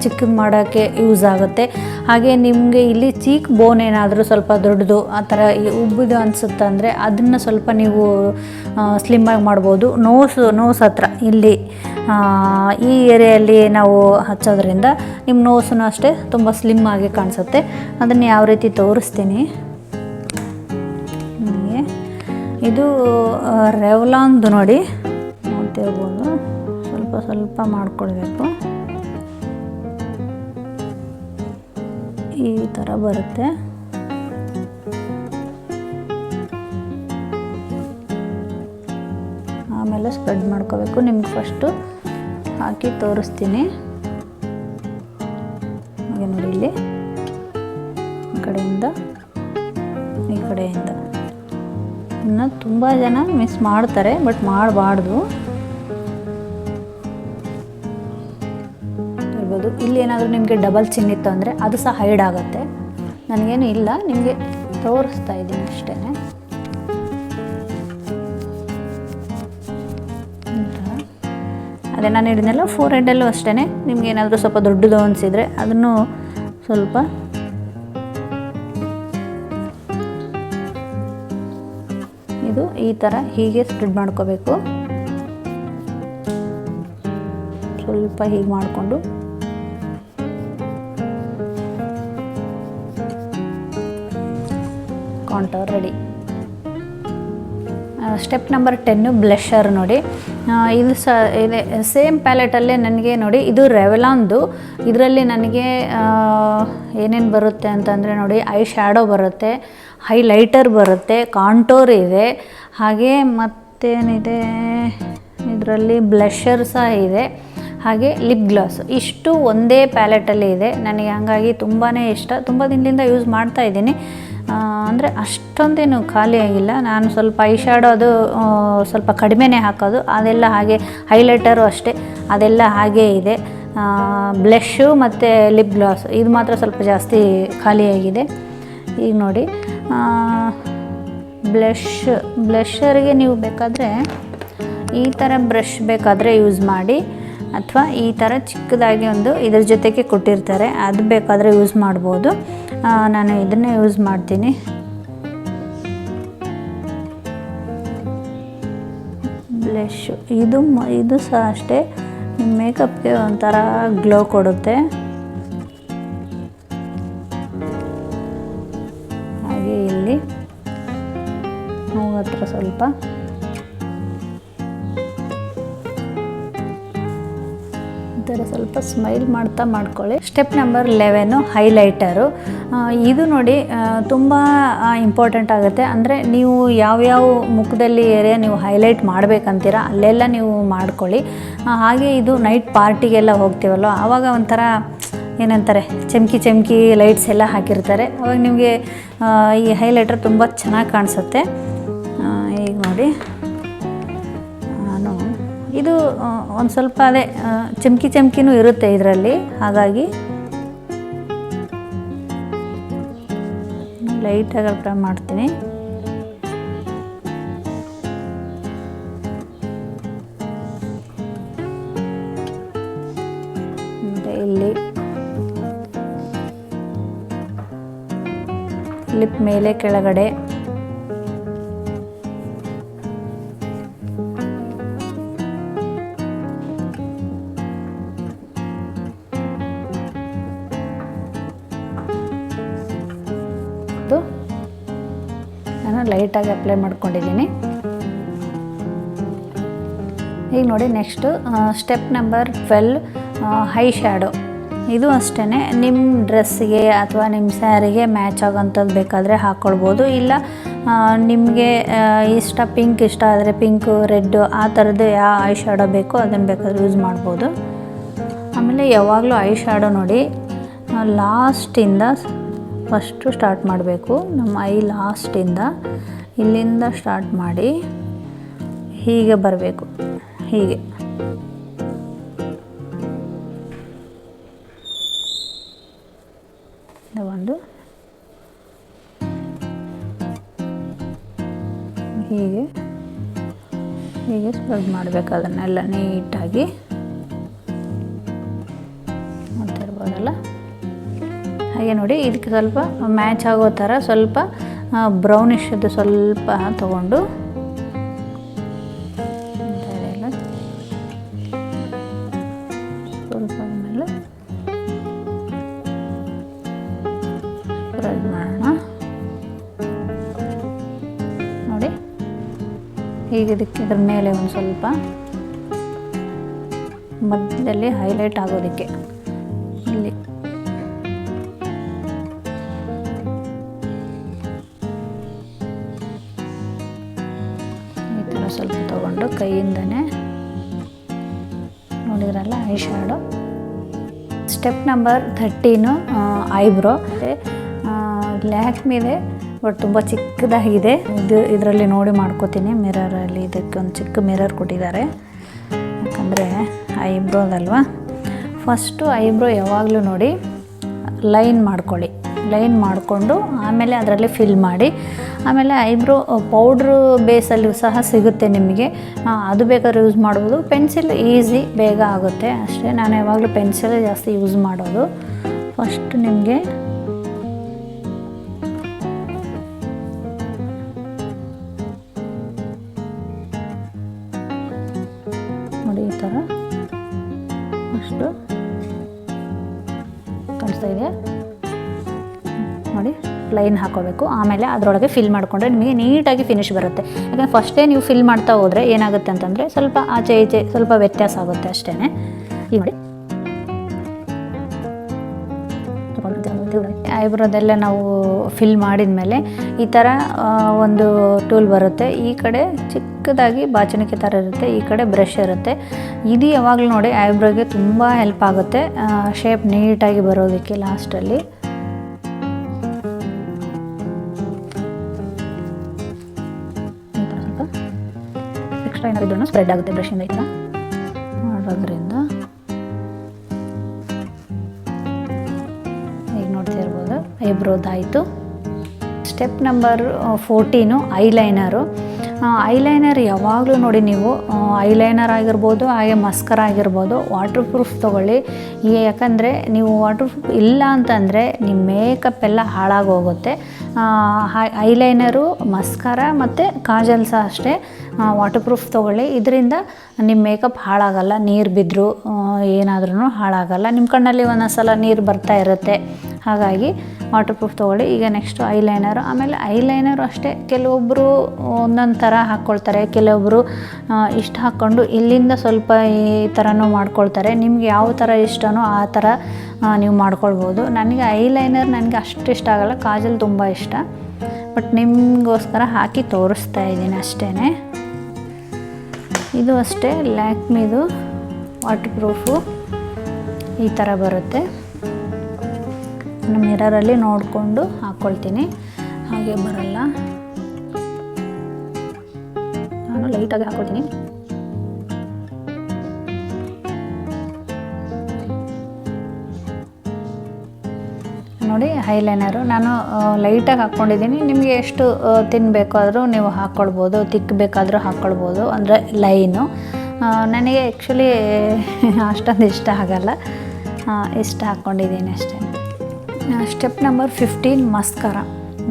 ಚಿಕ್ಕದು ಮಾಡೋಕ್ಕೆ ಯೂಸ್ ಆಗುತ್ತೆ. ಹಾಗೆ ನಿಮಗೆ ಇಲ್ಲಿ ಚೀಕ್ ಬೋನ್ ಏನಾದರೂ ಸ್ವಲ್ಪ ದೊಡ್ಡದು ಆ ಥರ ಉಬ್ಬಿದು ಅನಿಸುತ್ತೆ ಅಂದರೆ ಅದನ್ನು ಸ್ವಲ್ಪ ನೀವು ಸ್ಲಿಮ್ಮಾಗಿ ಮಾಡ್ಬೋದು. ನೋಸ್ ಹತ್ರ ಇಲ್ಲಿ ಈ ಏರಿಯಲ್ಲಿ ನಾವು ಹಚ್ಚೋದ್ರಿಂದ ನಿಮ್ಮ ನೋಸನ್ನು ಅಷ್ಟೇ ತುಂಬ ಸ್ಲಿಮ್ ಆಗಿ ಕಾಣಿಸುತ್ತೆ. ಅದನ್ನು ಯಾವ ರೀತಿ ತೋರಿಸ್ತೀನಿ ನಿಮಗೆ. ಇದು ರೆವ್ಲಾನ್ದು ನೋಡಿ, ನೋಡ್ತಿರ್ಬೋದು, ಸ್ವಲ್ಪ ಮಾಡ್ಕೊಳ್ಬೇಕು. ಈ ಥರ ಬರುತ್ತೆ. ಆಮೇಲೆ ಸ್ಪ್ರೆಡ್ ಮಾಡ್ಕೋಬೇಕು. ನಿಮ್ಗೆ ಫಸ್ಟು ಹಾಕಿ ತೋರಿಸ್ತೀನಿ. ಹಾಗೆ ನೋಡಿ, ಇಲ್ಲಿ ಈ ಕಡೆಯಿಂದ ಈ ಕಡೆಯಿಂದ. ಇನ್ನು ತುಂಬ ಜನ ಮಿಸ್ ಮಾಡ್ತಾರೆ, ಬಟ್ ಮಾಡಬಾರ್ದು. ಇರ್ಬೋದು ಇಲ್ಲಿ ಏನಾದರೂ ನಿಮಗೆ ಡಬಲ್ ಚಿನ್ ಇತ್ತು ಅಂದರೆ ಅದು ಸಹ ಹೈಡ್ ಆಗುತ್ತೆ. ನನಗೇನು ಇಲ್ಲ, ನಿಮಗೆ ತೋರಿಸ್ತಾ ಇದ್ದೀನಿ ಅಷ್ಟೇ. ಅದೇ ನಾನು ಹೇಳಿದ್ನೆಲ್ಲ, ಫೋರ್ ಹೆಡ್ಡಲ್ಲೂ ಅಷ್ಟೇ. ನಿಮ್ಗೆ ಏನಾದರೂ ಸ್ವಲ್ಪ ದೊಡ್ಡದು ಅನಿಸಿದರೆ ಅದನ್ನು ಸ್ವಲ್ಪ ಈ ಥರ ಹೀಗೆ ಸ್ಪ್ರೆಡ್ ಮಾಡ್ಕೋಬೇಕು. ಸ್ವಲ್ಪ ಹೀಗೆ ಮಾಡಿಕೊಂಡು ಕಾಂಟೋರ್ ರೆಡಿ. ಸ್ಟೆಪ್ ನಂಬರ್ 10 ಬ್ಲಷರ್ ನೋಡಿ. ಇದು ಇದೆ ಸೇಮ್ ಪ್ಯಾಲೆಟಲ್ಲೇ ನನಗೆ ನೋಡಿ, ಇದು ರೆವಲಾನ್ದು. ಇದರಲ್ಲಿ ನನಗೆ ಏನೇನು ಬರುತ್ತೆ ಅಂತಂದರೆ ನೋಡಿ, ಐ ಶ್ಯಾಡೋ ಬರುತ್ತೆ, ಹೈಲೈಟರ್ ಬರುತ್ತೆ, ಕಾಂಟೋರ್ ಇದೆ, ಹಾಗೆ ಮತ್ತೇನಿದೆ ಇದರಲ್ಲಿ ಬ್ಲಷರ್ ಸಹ ಇದೆ, ಹಾಗೆ ಲಿಪ್ ಗ್ಲಾಸ್. ಇಷ್ಟು ಒಂದೇ ಪ್ಯಾಲೆಟಲ್ಲಿ ಇದೆ. ನನಗೆ ಹಾಗಾಗಿ ತುಂಬಾ ಇಷ್ಟ. ತುಂಬ ದಿನದಿಂದ ಯೂಸ್ ಮಾಡ್ತಾಯಿದ್ದೀನಿ. ಅಂದರೆ ಅಷ್ಟೊಂದೇನು ಖಾಲಿ ಆಗಿಲ್ಲ. ನಾನು ಸ್ವಲ್ಪ ಐ ಶ್ಯಾಡೋ ಅದು ಸ್ವಲ್ಪ ಕಡಿಮೆನೇ ಹಾಕೋದು, ಅದೆಲ್ಲ ಹಾಗೆ. ಹೈಲೈಟರು ಅಷ್ಟೇ, ಅದೆಲ್ಲ ಹಾಗೇ ಇದೆ. ಬ್ಲಷ್ಷು ಮತ್ತು ಲಿಪ್ ಗ್ಲಾಸ್ ಇದು ಮಾತ್ರ ಸ್ವಲ್ಪ ಜಾಸ್ತಿ ಖಾಲಿಯಾಗಿದೆ. ಈಗ ನೋಡಿ, ಬ್ಲಷರಿಗೆ ನೀವು ಬೇಕಾದರೆ ಈ ಥರ ಬ್ರಷ್ ಬೇಕಾದರೆ ಯೂಸ್ ಮಾಡಿ, ಅಥವಾ ಈ ಥರ ಚಿಕ್ಕದಾಗಿ ಒಂದು ಇದ್ರ ಜೊತೆಗೆ ಕೊಟ್ಟಿರ್ತಾರೆ, ಅದು ಬೇಕಾದರೆ ಯೂಸ್ ಮಾಡ್ಬೋದು. ನಾನು ಇದನ್ನೇ ಯೂಸ್ ಮಾಡ್ತೀನಿ. ಬ್ಲಷ್ ಇದು ಸಹ ಅಷ್ಟೇ, ನಿಮ್ಮ ಮೇಕಪ್ಗೆ ಒಂಥರ ಗ್ಲೋ ಕೊಡುತ್ತೆ. ಹಾಗೆ ಇಲ್ಲಿ ಮೂಗು ಹತ್ರ ಸ್ವಲ್ಪ ಥರ ಸ್ವಲ್ಪ ಸ್ಮೈಲ್ ಮಾಡ್ತಾ ಮಾಡ್ಕೊಳ್ಳಿ. Step number 11 ಹೈಲೈಟರು. ಇದು ನೋಡಿ ತುಂಬ ಇಂಪಾರ್ಟೆಂಟ್ ಆಗುತ್ತೆ. ಅಂದರೆ ನೀವು ಯಾವ್ಯಾವ ಮುಖದಲ್ಲಿ ಏರಿಯಾ ನೀವು ಹೈಲೈಟ್ ಮಾಡಬೇಕಂತೀರ ಅಲ್ಲೆಲ್ಲ ನೀವು ಮಾಡ್ಕೊಳ್ಳಿ. ಹಾಗೆ ಇದು ನೈಟ್ ಪಾರ್ಟಿಗೆಲ್ಲ ಹೋಗ್ತೀವಲ್ಲ, ಆವಾಗ ಒಂಥರ ಏನಂತಾರೆ, ಚಮಕಿ ಲೈಟ್ಸ್ ಎಲ್ಲ ಹಾಕಿರ್ತಾರೆ, ಅವಾಗ ನಿಮಗೆ ಈ ಹೈಲೈಟರ್ ತುಂಬ ಚೆನ್ನಾಗಿ ಕಾಣಿಸುತ್ತೆ. ಈಗ ನೋಡಿ, ಇದು ಒಂದು ಸ್ವಲ್ಪ ಅದೇ ಚಮಕಿನೂ ಇರುತ್ತೆ ಇದರಲ್ಲಿ, ಹಾಗಾಗಿ ಲೈಟಾಗಿ ಅಪ್ಲೈ ಮಾಡ್ತೀನಿ. ಮತ್ತು ಇಲ್ಲಿ ಲಿಪ್ ಮೇಲೆ ಕೆಳಗಡೆ, ನಾನು ಲೈಟಾಗಿ ಅಪ್ಲೈ ಮಾಡ್ಕೊಂಡಿದ್ದೀನಿ. ಈಗ ನೋಡಿ, next step number 12 high shadow. ಇದು ಅಷ್ಟೇ, ನಿಮ್ಮ ಡ್ರೆಸ್ಸಿಗೆ ಅಥವಾ ನಿಮ್ಮ ಸ್ಯಾರಿಗೆ ಮ್ಯಾಚ್ ಆಗೋಂಥದ್ದು ಬೇಕಾದರೆ ಹಾಕ್ಕೊಳ್ಬೋದು. ಇಲ್ಲ ನಿಮಗೆ ಪಿಂಕ್ ಇಷ್ಟ ಆದರೆ ಪಿಂಕು, ರೆಡ್ಡು ಆ ಥರದ್ದು ಯಾವ ಐ ಶ್ಯಾಡೋ ಬೇಕೋ ಅದನ್ನು ಬೇಕಾದ್ರೆ ಯೂಸ್ ಮಾಡ್ಬೋದು. ಆಮೇಲೆ ಯಾವಾಗಲೂ ಐ ಶ್ಯಾಡೋ ನೋಡಿ ಲಾಸ್ಟಿಂದ ಫಸ್ಟು ಸ್ಟಾರ್ಟ್ ಮಾಡಬೇಕು. ನಮ್ಮ ಐ ಲಾಸ್ಟಿಂದ ಇಲ್ಲಿಂದ ಸ್ಟಾರ್ಟ್ ಮಾಡಿ ಹೀಗೆ ಬರಬೇಕು. ಹೀಗೆ ಒಂದು ಹೀಗೆ ಸ್ಪ್ರೆಡ್ ಮಾಡಬೇಕು. ಅದನ್ನೆಲ್ಲ ನೀಟಾಗಿ ಮಾಡ್ತಿರ್ಬೋದಲ್ಲ. ಹಾಗೆ ನೋಡಿ, ಇದಕ್ಕೆ ಸ್ವಲ್ಪ ಮ್ಯಾಚ್ ಆಗೋ ಥರ ಸ್ವಲ್ಪ ಬ್ರೌನಿಷದ್ದು ಸ್ವಲ್ಪ ತಗೊಂಡು ಸ್ವಲ್ಪ ಆಮೇಲೆ ಸ್ಪ್ರೆಡ್ ಮಾಡೋಣ. ನೋಡಿ, ಈಗ ಇದಕ್ಕೆ ಇದ್ರ ಮೇಲೆ ಒಂದು ಸ್ವಲ್ಪ ಮಧ್ಯದಲ್ಲಿ ಹೈಲೈಟ್ ಆಗೋದಕ್ಕೆ ಇಲ್ಲಿ ಸ್ವಲ್ಪ ತಗೊಂಡು ಕೈಯಿಂದನೇ ನೋಡಿದ್ರಲ್ಲ eye shadow. Step number 13 eyebrow. ಲ್ಯಾಕ್ಮಿದೆ, ಬಟ್ ತುಂಬ ಚಿಕ್ಕದಾಗಿದೆ. ಇದರಲ್ಲಿ ನೋಡಿ ಮಾಡ್ಕೋತೀನಿ. ಮಿರರಲ್ಲಿ ಇದಕ್ಕೆ ಒಂದು ಚಿಕ್ಕ ಮಿರರ್ ಕೊಟ್ಟಿದ್ದಾರೆ, ಯಾಕಂದರೆ ಐಬ್ರೋದಲ್ವಾ. ಫಸ್ಟು ಐಬ್ರೋ ಯಾವಾಗಲೂ ನೋಡಿ ಲೈನ್ ಮಾಡ್ಕೊಳ್ಳಿ. ಲೈನ್ ಮಾಡಿಕೊಂಡು ಆಮೇಲೆ ಅದರಲ್ಲಿ ಫಿಲ್ ಮಾಡಿ. ಆಮೇಲೆ ಐಬ್ರೋ ಪೌಡ್ರು ಬೇಸಲ್ಲೂ ಸಹ ಸಿಗುತ್ತೆ ನಿಮಗೆ, ಅದು ಬೇಕಾದ್ರೆ ಯೂಸ್ ಮಾಡ್ಬೋದು. ಪೆನ್ಸಿಲ್ ಈಸಿ, ಬೇಗ ಆಗುತ್ತೆ ಅಷ್ಟೇ. ನಾನು ಯಾವಾಗಲೂ ಪೆನ್ಸಿಲೇ ಜಾಸ್ತಿ ಯೂಸ್ ಮಾಡೋದು. ಫಸ್ಟ್ ನಿಮಗೆ ಅಷ್ಟು ಕಾಣಿಸ್ತಾ ಇದೆಯಾ ನೋಡಿ. ಲೈನ್ ಹಾಕೋಬೇಕು, ಆಮೇಲೆ ಅದರೊಳಗೆ ಫಿಲ್ ಮಾಡಿಕೊಂಡ್ರೆ ನಿಮಗೆ ನೀಟಾಗಿ ಫಿನಿಶ್ ಬರುತ್ತೆ. ಯಾಕಂದರೆ ಫಸ್ಟೇ ನೀವು ಫಿಲ್ ಮಾಡ್ತಾ ಹೋದರೆ ಏನಾಗುತ್ತೆ ಅಂತಂದರೆ ಸ್ವಲ್ಪ ಆಚೆ ಈಚೆ ಸ್ವಲ್ಪ ವ್ಯತ್ಯಾಸ ಆಗುತ್ತೆ ಅಷ್ಟೇ. ಈಗ ನೋಡಿ ಐಬ್ರೋದೆಲ್ಲ ನಾವು ಫಿಲ್ ಮಾಡಿದ ಮೇಲೆ ಈ ಥರ ಒಂದು ಟೂಲ್ ಬರುತ್ತೆ. ಈ ಕಡೆ ಚಿಕ್ಕದಾಗಿ ಬಾಚಣಿಕೆ ಥರ ಇರುತ್ತೆ, ಈ ಕಡೆ ಬ್ರಷ್ ಇರುತ್ತೆ. ಇದು ಯಾವಾಗಲೂ ನೋಡಿ ಐಬ್ರೋಗೆ ತುಂಬ ಹೆಲ್ಪ್ ಆಗುತ್ತೆ ಶೇಪ್ ನೀಟಾಗಿ ಬರೋದಕ್ಕೆ ಲಾಸ್ಟಲ್ಲಿ. ಎಕ್ಸ್ಟ್ರಾ ಏನಾದ್ರು ಸ್ಪ್ರೆಡ್ ಆಗುತ್ತೆ ಬ್ರಷಿಂದ ಈ ಥರ ಮಾಡೋದ್ರಿಂದ. ಈಗ ನೋಡ್ತಾ ಇರ್ಬೋದು ಐಬ್ರೋದಾಯಿತು. Step number 14 eyeliner. ಐಲೈನರ್ ಯಾವಾಗಲೂ ನೋಡಿ ನೀವು ಐಲೈನರ್ ಆಗಿರ್ಬೋದು ಹಾಗೆ ಮಸ್ಕರ ಆಗಿರ್ಬೋದು ವಾಟರ್ ಪ್ರೂಫ್ ತೊಗೊಳ್ಳಿ. ಯಾಕಂದರೆ ನೀವು ವಾಟರ್ ಪ್ರೂಫ್ ಇಲ್ಲ ಅಂತಂದರೆ ನಿಮ್ಮ ಮೇಕಪ್ ಎಲ್ಲ ಹಾಳಾಗೋಗುತ್ತೆ. ಐಲೈನರು, ಮಸ್ಕರ ಮತ್ತು ಕಾಜಲ್ ಸಹ ಅಷ್ಟೇ ವಾಟರ್ ಪ್ರೂಫ್ ತೊಗೊಳ್ಳಿ. ಇದರಿಂದ ನಿಮ್ಮ ಮೇಕಪ್ ಹಾಳಾಗಲ್ಲ, ನೀರು ಬಿದ್ದರೂ ಏನಾದ್ರೂ ಹಾಳಾಗಲ್ಲ. ನಿಮ್ಮ ಕಣ್ಣಲ್ಲಿ ಒಂದೊಂದು ಸಲ ನೀರು ಬರ್ತಾ ಇರುತ್ತೆ, ಹಾಗಾಗಿ ವಾಟರ್ ಪ್ರೂಫ್ ತೊಗೊಳ್ಳಿ. ಈಗ ನೆಕ್ಸ್ಟು ಐಲೈನರು. ಆಮೇಲೆ ಐಲೈನರು ಅಷ್ಟೇ, ಕೆಲವೊಬ್ಬರು ಒಂದೊಂದು ಥರ ಹಾಕ್ಕೊಳ್ತಾರೆ, ಕೆಲವೊಬ್ಬರು ಇಷ್ಟು ಹಾಕ್ಕೊಂಡು ಇಲ್ಲಿಂದ ಸ್ವಲ್ಪ ಈ ಥರನೂ ಮಾಡ್ಕೊಳ್ತಾರೆ. ನಿಮ್ಗೆ ಯಾವ ಥರ ಇಷ್ಟನೋ ಆ ಥರ ನೀವು ಮಾಡ್ಕೊಳ್ಬೋದು. ನನಗೆ ಐಲೈನರ್ ನನಗೆ ಅಷ್ಟು ಇಷ್ಟ ಆಗಲ್ಲ, ಕಾಜಲ್ ತುಂಬ ಇಷ್ಟ. ಬಟ್ ನಿಮಗೋಸ್ಕರ ಹಾಕಿ ತೋರಿಸ್ತಾ ಇದ್ದೀನಿ ಅಷ್ಟೇ. ಇದು ಅಷ್ಟೇ ಲ್ಯಾಕ್ಮಿದು ವಾಟರ್ ಪ್ರೂಫು ಈ ಥರ ಬರುತ್ತೆ. ನಾನು ಮಿರರಲ್ಲಿ ನೋಡಿಕೊಂಡು ಹಾಕ್ಕೊಳ್ತೀನಿ, ಹಾಗೆ ಬರಲ್ಲ. ನಾನು ಲೈಟಾಗಿ ಹಾಕ್ಕೊಳ್ತೀನಿ. ನೋಡಿ ಐಲೈನರು ನಾನು ಲೈಟಾಗಿ ಹಾಕ್ಕೊಂಡಿದ್ದೀನಿ. ನಿಮಗೆ ಎಷ್ಟು ತಿನ್ನಬೇಕಾದ್ರೂ ನೀವು ಹಾಕ್ಕೊಳ್ಬೋದು, ತಿಕ್ಕಬೇಕಾದ್ರೂ ಹಾಕ್ಕೊಳ್ಬೋದು, ಅಂದರೆ ಲೈನು. ನನಗೆ ಆ್ಯಕ್ಚುಲಿ ಅಷ್ಟೊಂದು ಇಷ್ಟ ಆಗಲ್ಲ, ಇಷ್ಟ ಹಾಕ್ಕೊಂಡಿದ್ದೀನಿ ಅಷ್ಟೇ. Step number 15 ಮಸ್ಕರ.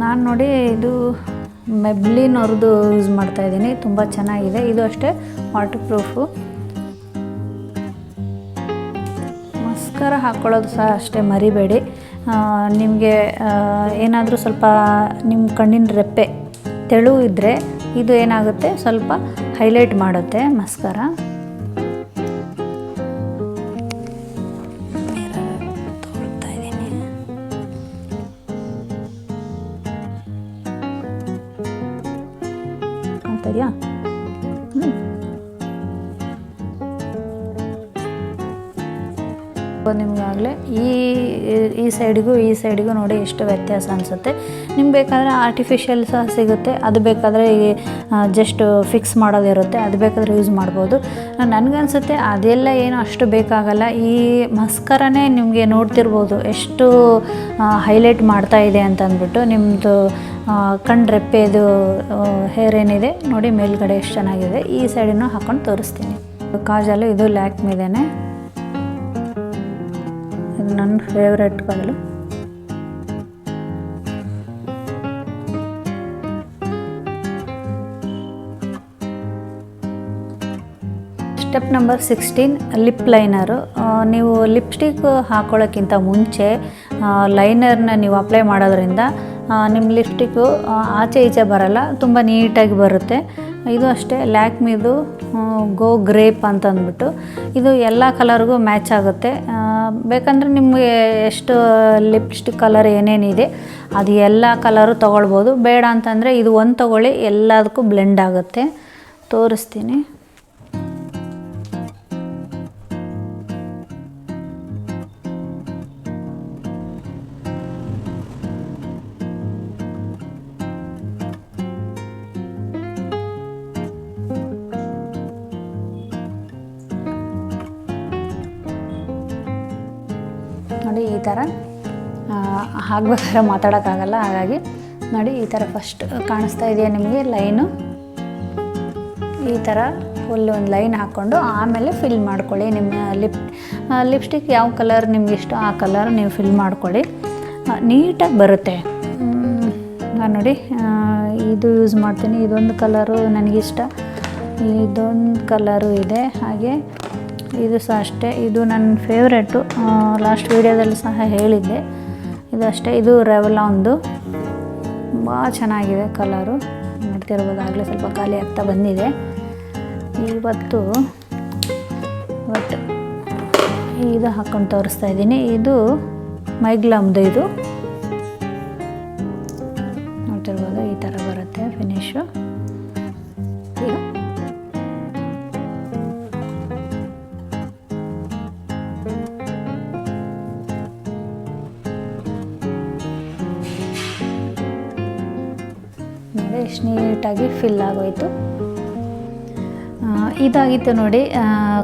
ನಾನು ನೋಡಿ ಇದು ಮೆಬ್ಲಿನ್ ಅವ್ರದ್ದು ಯೂಸ್ ಮಾಡ್ತಾಯಿದ್ದೀನಿ, ತುಂಬ ಚೆನ್ನಾಗಿದೆ. ಇದು ಅಷ್ಟೇ ವಾಟರ್ ಪ್ರೂಫು. ಮಸ್ಕರ ಹಾಕ್ಕೊಳ್ಳೋದು ಸಹ ಅಷ್ಟೇ ಮರಿಬೇಡಿ. ನಿಮಗೆ ಏನಾದರೂ ಸ್ವಲ್ಪ ನಿಮ್ಮ ಕಣ್ಣಿನ ರೆಪ್ಪೆ ತೆಳು ಇದ್ದರೆ ಇದು ಏನಾಗುತ್ತೆ ಸ್ವಲ್ಪ ಹೈಲೈಟ್ ಮಾಡುತ್ತೆ ಮಸ್ಕರ. ತೋರಿಸ್ತಾ ಇದ್ದೀನಿ. ಕಾಣ್ತಾ ಇದೆಯಾ? ನಿಮಗಾಗಲೇ ಈ ಸೈಡಿಗೂ ನೋಡಿ ಎಷ್ಟು ವ್ಯತ್ಯಾಸ ಅನಿಸುತ್ತೆ. ನಿಮ್ಗೆ ಬೇಕಾದರೆ ಆರ್ಟಿಫಿಷಿಯಲ್ ಸಹ ಸಿಗುತ್ತೆ, ಅದು ಬೇಕಾದರೆ ಜಸ್ಟ್ ಫಿಕ್ಸ್ ಮಾಡೋದಿರುತ್ತೆ, ಅದು ಬೇಕಾದರೆ ಯೂಸ್ ಮಾಡ್ಬೋದು. ನನಗನ್ಸುತ್ತೆ ಅದೆಲ್ಲ ಏನು ಅಷ್ಟು ಬೇಕಾಗಲ್ಲ. ಈ ಮಸ್ಕರನೇ ನಿಮಗೆ ನೋಡ್ತಿರ್ಬೋದು ಎಷ್ಟು ಹೈಲೈಟ್ ಮಾಡ್ತಾ ಇದೆ ಅಂತಂದ್ಬಿಟ್ಟು. ನಿಮ್ಮದು ಕಣ್ಣು ರೆಪ್ಪೆದು ಹೇರ್ ಏನಿದೆ ನೋಡಿ ಮೇಲ್ಗಡೆ ಎಷ್ಟು ಚೆನ್ನಾಗಿದೆ. ಈ ಸೈಡನ್ನು ಹಾಕ್ಕೊಂಡು ತೋರಿಸ್ತೀನಿ. ಕಾಜಲು ಇದು ಲ್ಯಾಕ್ಮಿದೇನೆ, ನನ್ನ favourite kajal. Step number 16 lip liner. ನೀವು ಲಿಪ್ಸ್ಟಿಕ್ ಹಾಕೊಳ್ಳೋಕ್ಕಿಂತ ಮುಂಚೆ ಲೈನರ್ನ ನೀವು ಅಪ್ಲೈ ಮಾಡೋದ್ರಿಂದ ನಿಮ್ಮ ಲಿಪ್ಸ್ಟಿಕ್ಕು ಆಚೆ ಈಚೆ ಬರಲ್ಲ, ತುಂಬ ನೀಟಾಗಿ ಬರುತ್ತೆ. ಇದು ಅಷ್ಟೇ ಲ್ಯಾಕ್ಮಿದು ಗೋ ಗ್ರೇಪ್ ಅಂತಂದ್ಬಿಟ್ಟು, ಇದು ಎಲ್ಲ ಕಲರ್ಗೂ ಮ್ಯಾಚ್ ಆಗುತ್ತೆ. ಬೇಕಂದರೆ ನಿಮಗೆ ಎಷ್ಟು ಲಿಪ್ಸ್ಟಿಕ್ ಕಲರ್ ಏನೇನಿದೆ ಅದು ಎಲ್ಲ ಕಲರು ತೊಗೊಳ್ಬೋದು. ಬೇಡ ಅಂತಂದರೆ ಇದು ಒಂದು ತೊಗೊಳ್ಳಿ, ಎಲ್ಲದಕ್ಕೂ ಬ್ಲೆಂಡ್ ಆಗುತ್ತೆ. ತೋರಿಸ್ತೀನಿ. ನೋಡಿ ಈ ಥರ ಆಗ್ಬೇಕಾದ್ರೆ ಮಾತಾಡೋಕ್ಕಾಗಲ್ಲ, ಹಾಗಾಗಿ ನೋಡಿ ಈ ಥರ ಫಸ್ಟ್ ಕಾಣಿಸ್ತಾ ಇದೆಯಾ ನಿಮಗೆ ಲೈನು. ಈ ಥರ ಫುಲ್ ಒಂದು ಲೈನ್ ಹಾಕ್ಕೊಂಡು ಆಮೇಲೆ ಫಿಲ್ ಮಾಡ್ಕೊಳ್ಳಿ. ನಿಮ್ಮ ಲಿಪ್ಸ್ಟಿಕ್ ಯಾವ ಕಲರ್ ನಿಮ್ಗೆ ಇಷ್ಟ ಆ ಕಲರ್ ನೀವು ಫಿಲ್ ಮಾಡ್ಕೊಳ್ಳಿ, ನೀಟಾಗಿ ಬರುತ್ತೆ. ನಾನು ನೋಡಿ ಇದು ಯೂಸ್ ಮಾಡ್ತೀನಿ. ಇದೊಂದು ಕಲರು ನನಗಿಷ್ಟ, ಇದೊಂದು ಕಲರು ಇದೆ. ಹಾಗೆ ಇದು ಸಹ ಅಷ್ಟೇ, ಇದು ನನ್ನ ಫೇವ್ರೆಟು, ಲಾಸ್ಟ್ ವೀಡಿಯೋದಲ್ಲಿ ಸಹ ಹೇಳಿದ್ದೆ. ಇದು ಅಷ್ಟೇ, ಇದು ರೆವಲಾನ್ದು, ಭಾಳ ಚೆನ್ನಾಗಿದೆ ಕಲರು. ನೋಡ್ತಿರ್ಬೋದು, ಆಗಲೇ ಸ್ವಲ್ಪ ಖಾಲಿ ಆಗ್ತಾ ಬಂದಿದೆ. ಇವತ್ತು ಇದು ಹಾಕ್ಕೊಂಡು ತೋರಿಸ್ತಾ ಇದ್ದೀನಿ. ಇದು ಮೈಗ್ಲಾಮ್ದು, ಇದು ನೋಡ್ತಿರ್ಬೋದು, ಈ ಥರ ಬರುತ್ತೆ ಫಿನಿಶು. ನೋಡಿ ಎಷ್ಟು ನೀಟಾಗಿ ಫಿಲ್ ಆಗೋಯಿತು. ಇದಾಗಿತ್ತು ನೋಡಿ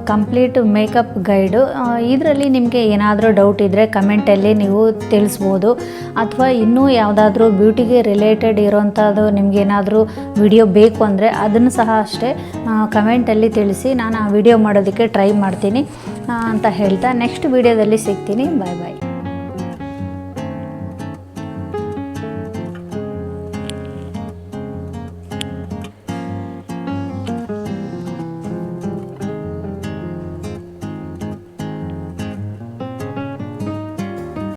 ಕಂಪ್ಲೀಟ್ ಮೇಕಪ್ ಗೈಡು. ಇದರಲ್ಲಿ ನಿಮಗೆ ಏನಾದರೂ ಡೌಟ್ ಇದ್ದರೆ ಕಮೆಂಟಲ್ಲಿ ನೀವು ತಿಳಿಸ್ಬೋದು, ಅಥವಾ ಇನ್ನೂ ಯಾವುದಾದ್ರೂ ಬ್ಯೂಟಿಗೆ ರಿಲೇಟೆಡ್ ಇರೋವಂಥದ್ದು ನಿಮಗೇನಾದರೂ ವಿಡಿಯೋ ಬೇಕು ಅಂದರೆ ಅದನ್ನು ಸಹ ಅಷ್ಟೇ ಕಮೆಂಟಲ್ಲಿ ತಿಳಿಸಿ, ನಾನು ಆ ವಿಡಿಯೋ ಮಾಡೋದಕ್ಕೆ ಟ್ರೈ ಮಾಡ್ತೀನಿ ಅಂತ ಹೇಳ್ತಾ ನೆಕ್ಸ್ಟ್ ವಿಡಿಯೋದಲ್ಲಿ ಸಿಗ್ತೀನಿ. ಬಾಯ್ ಬಾಯ್.